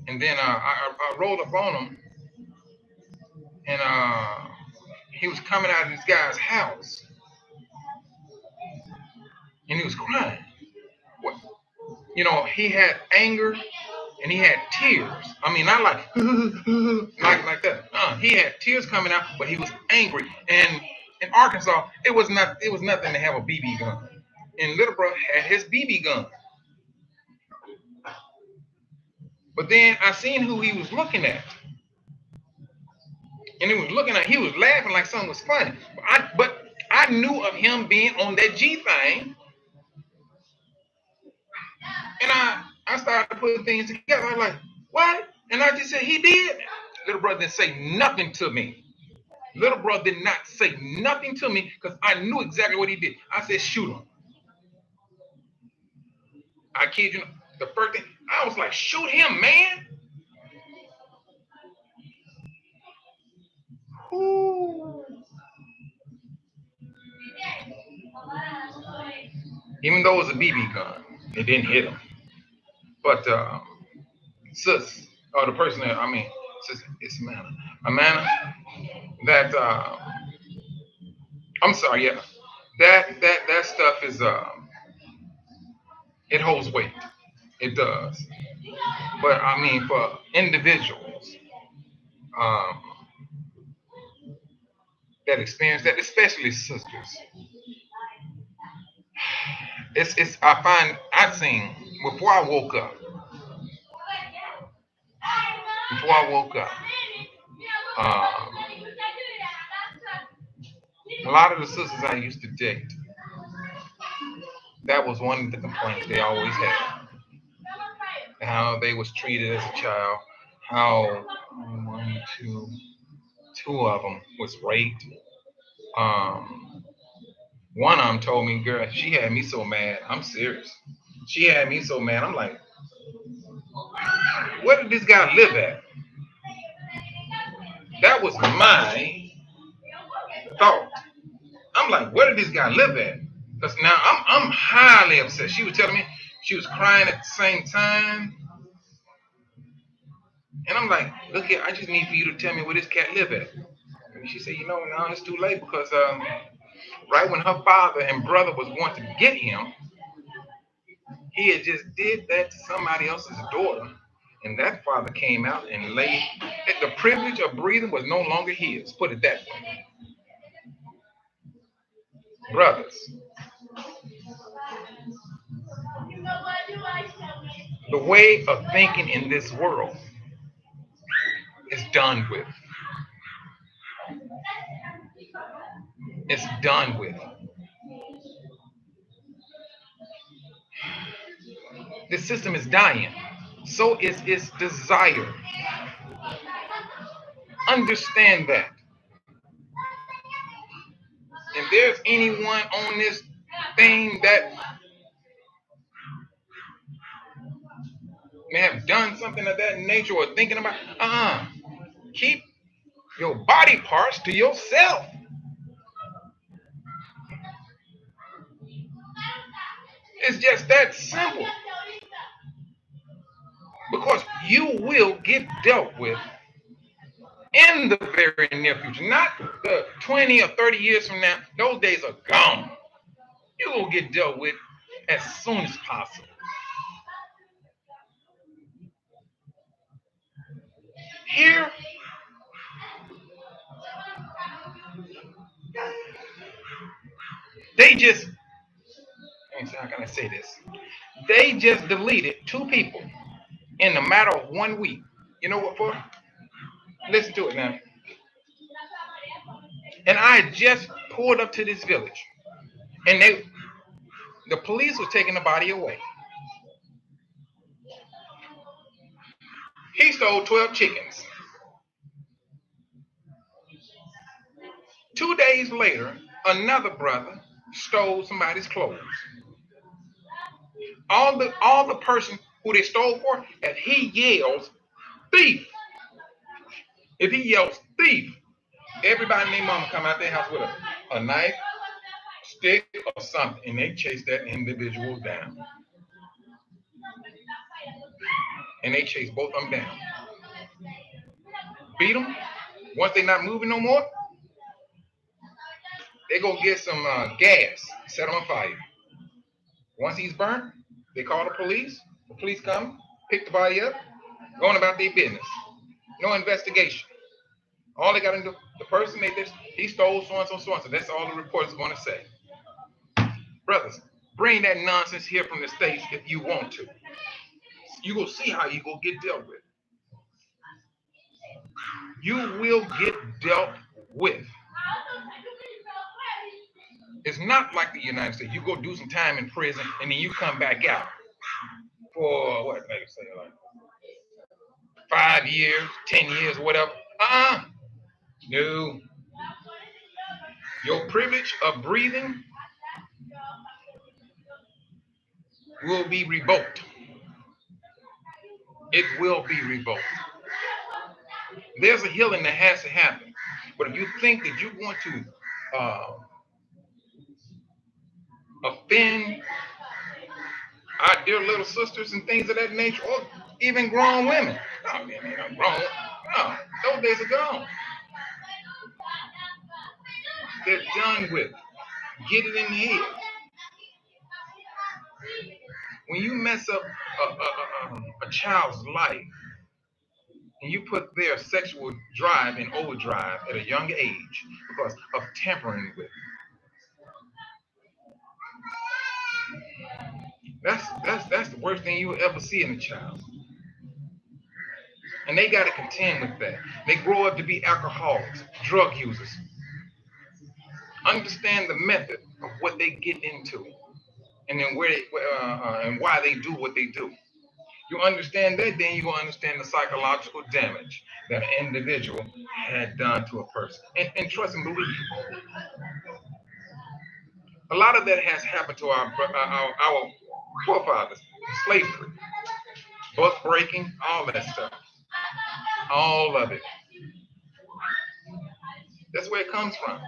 and then I rolled up on him, and he was coming out of this guy's house, and he was crying. What? He had anger and he had tears. I mean, not like like that. He had tears coming out, but he was angry. And in Arkansas, it was nothing to have a BB gun. And little bro had his BB gun. But then I seen who he was looking at. And he was laughing like something was funny. But I knew of him being on that G thing. And I started putting things together. I was like, what? And I just said, he did. Little brother didn't say nothing to me. Little brother did not say nothing to me because I knew exactly what he did. I said, shoot him. I kid you not. The first thing, I was like, shoot him, man. Ooh. Even though it was a BB gun, it didn't hit him. But sis, or the person that, I mean, sis, it's Amanda, that, I'm sorry, yeah, that stuff is, it holds weight. It does. But I mean, for individuals um, that experience that, especially sisters, it's. I seen before I woke up. Before I woke up, um, a lot of the sisters I used to date, that was one of the complaints they always had. How they was treated as a child. How one, two of them was raped. Um, One of them told me, girl, she had me so mad. I'm serious. She had me so mad. I'm like, where did this guy live at? That was my thought. I'm like, where did this guy live at? Because now I'm highly upset. She was telling me she was crying at the same time. And I'm like, look here, I just need for you to tell me where this cat live at. And she said, now it's too late because right when her father and brother was going to get him, he had just did that to somebody else's daughter. And that father came out and laid. The privilege of breathing was no longer his. Put it that way. Brothers, The way of thinking in this world is done with. It's done with. The system is dying. So is its desire. Understand that. If there's anyone on this thing that may have done something of that nature or thinking about, keep your body parts to yourself. It's just that simple. Because you will get dealt with in the very near future, not the 20 or 30 years from now. Those days are gone. You will get dealt with as soon as possible. Here, they just, how can I say this? They just deleted two people in a matter of 1 week. You know what for? Listen to it now. And I had just pulled up to this village, and the police was taking the body away. He stole 12 chickens. 2 days later, another brother stole somebody's clothes. All the person who they stole for, if he yells thief, if he yells thief, everybody and their mama come out their house with a knife, stick, or something, and they chase that individual down. And they chase both of them down. Beat them. Once they're not moving no more, they go get some gas, set him on fire. Once he's burnt, they call the police. The police come, pick the body up, going about their business. No investigation. All they got to do, the person made this, he stole so and so, so and so. That's all the report is going to say. Brothers, bring that nonsense here from the States if you want to. You will see how you go get dealt with. You will get dealt with. It's not like the United States. You go do some time in prison and then you come back out for what? Like say like 5 years, 10 years, whatever. No. Your privilege of breathing will be revoked. It will be revoked. There's a healing that has to happen. But if you think that you want to offend our dear little sisters and things of that nature, or even grown women, no, man, I'm grown. No, those days are gone. They're done with. Get it in the head. When you mess up a child's life and you put their sexual drive in overdrive at a young age because of tampering with, that's the worst thing you will ever see in a child. And they got to contend with that. They grow up to be alcoholics, drug users. Understand the method of what they get into, and then and why they do what they do. You understand that, then you will understand the psychological damage that an individual had done to a person. And trust and believe, a lot of that has happened to our forefathers, slavery, bus breaking, all that stuff, all of it. That's where it comes from.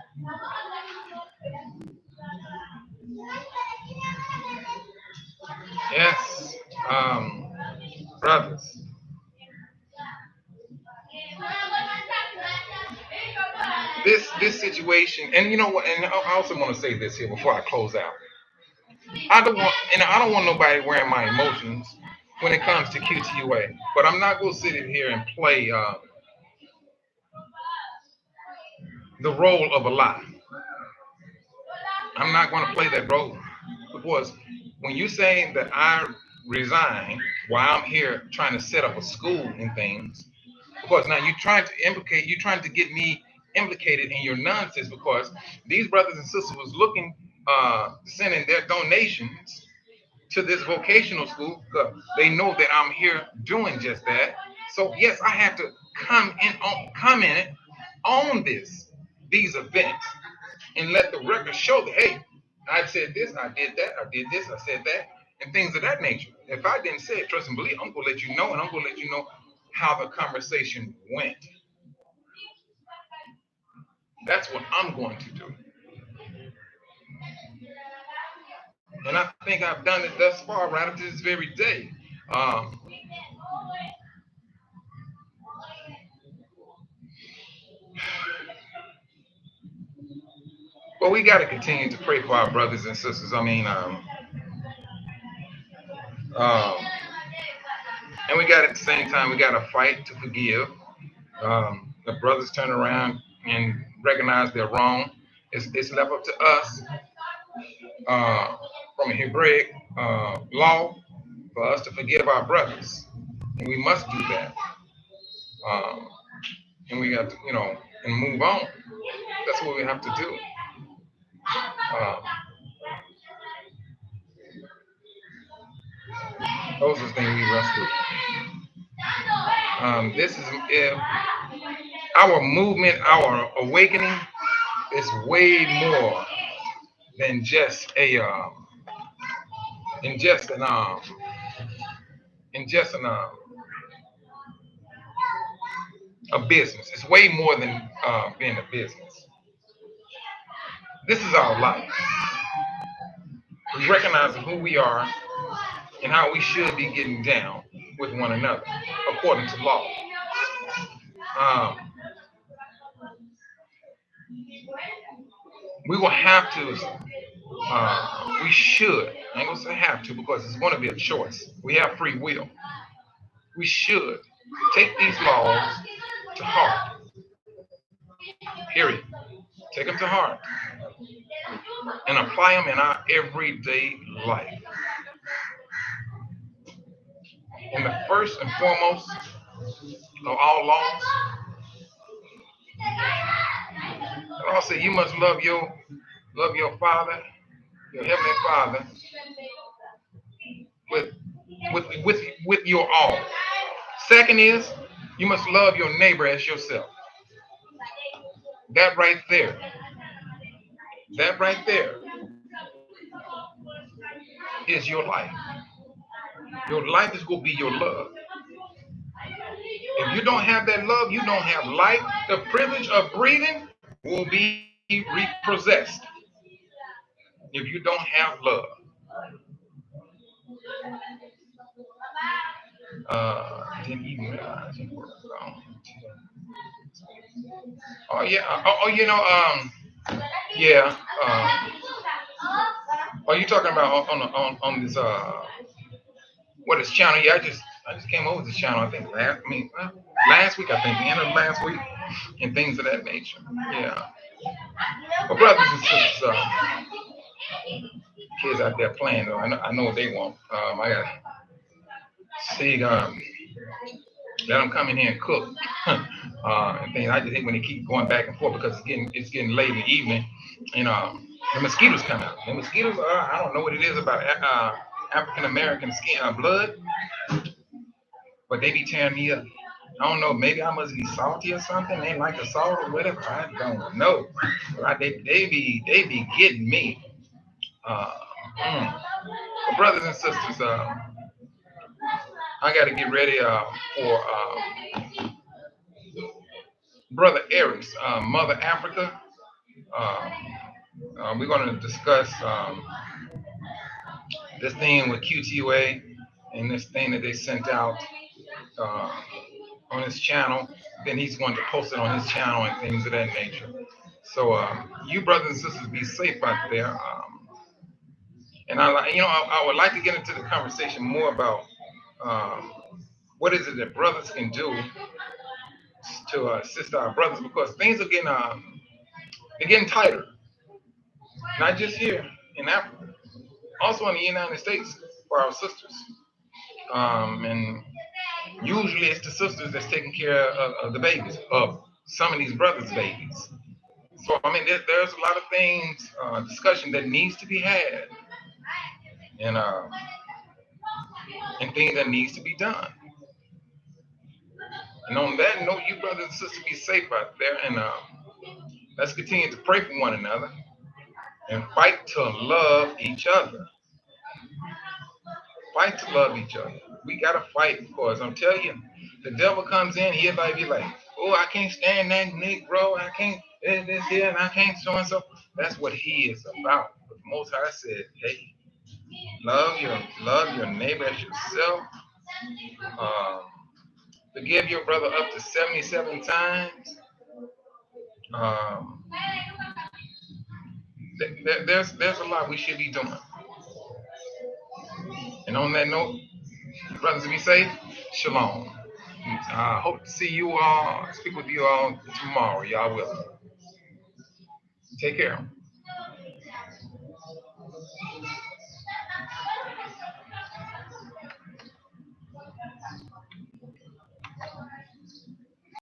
Yes, brothers. This situation, and you know what? And I also want to say this here before I close out. I don't want nobody wearing my emotions when it comes to QTUA. But I'm not going to sit in here and play the role of a lie. I'm not going to play that role because when you're saying that I resign while I'm here trying to set up a school and things. Because now you're trying to get me implicated in your nonsense because these brothers and sisters was looking, sending their donations to this vocational school because they know that I'm here doing just that. So yes, I have to come in it on these events and let the record show that hey, I said this, I did that, I did this, I said that, and things of that nature. If I didn't say it, trust and believe, I'm gonna let you know, and I'm gonna let you know how the conversation went. That's what I'm going to do. And I think I've done it thus far, right up to this very day. Um, but we got to continue to pray for our brothers and sisters. I mean, um, and we got at the same time, we got to fight to forgive. The brothers turn around and recognize they're wrong. It's left up to us uh, from a Hebraic law for us to forgive our brothers. And we must do that. Um, and we got to, and move on. That's what we have to do. Um, those are the things we must do. This is our movement, our awakening is way more than just in just an in just an a business. It's way more than being a business. This is our life. We recognize who we are and how we should be getting down with one another according to law. Um, we will have to, we should, I ain't gonna say have to because it's gonna be a choice. We have free will. We should take these laws to heart, period. Take them to heart and apply them in our everyday life. And the first and foremost of all laws, the law said you must love your father, your heavenly father, with with your all. Second is you must love your neighbor as yourself. That right there, that right there is your life. Your life is gonna be your love. If you don't have that love, you don't have life. The privilege of breathing will be repossessed if you don't have love. Didn't even realize it was, oh yeah. Yeah. Are you talking about on this what is channel? Yeah, I just came over this channel. I think last week. I think the end of last week, and things of that nature. Yeah. But brothers and sisters, kids out there playing though. I know what they want. I got to see let them come in here and cook and things. I just hate when they keep going back and forth because it's getting late in the evening, and the mosquitoes come out. The mosquitoes are I don't know what it is about African American skin blood, but they be tearing me up. I don't know. Maybe I must be salty or something. They like the salt or whatever. I don't know. Right? They be getting me. Uh, mm. But brothers and sisters, I got to get ready for brother Eric's Mother Africa. Uh, we're going to discuss this thing with QTUA and this thing that they sent out uh, on his channel. Then he's going to post it on his channel and things of that nature. So you brothers and sisters, be safe out there. And I would like to get into the conversation more about um, what is it that brothers can do to assist our brothers because things are getting tighter, not just here in Africa, also in the United States for our sisters. And usually it's the sisters that's taking care of the babies, of some of these brothers' babies. So I mean, there's a lot of things, discussion that needs to be had, and things that needs to be done. And on that note, you brothers and sisters, be safe out there, and let's continue to pray for one another and fight to love each other. Fight to love each other. We gotta fight because I'm telling you, the devil comes in, he'll like be like, oh, I can't stand that Negro, I can't this here, and I can't so and so. That's what he is about. But the Most High said, hey, love your neighbor as yourself. Um, Forgive your brother up to 77 times. Um, there's a lot we should be doing. And on that note, brothers, be safe. Shalom. I hope to see you all, speak with you all tomorrow. Y'all will. Take care.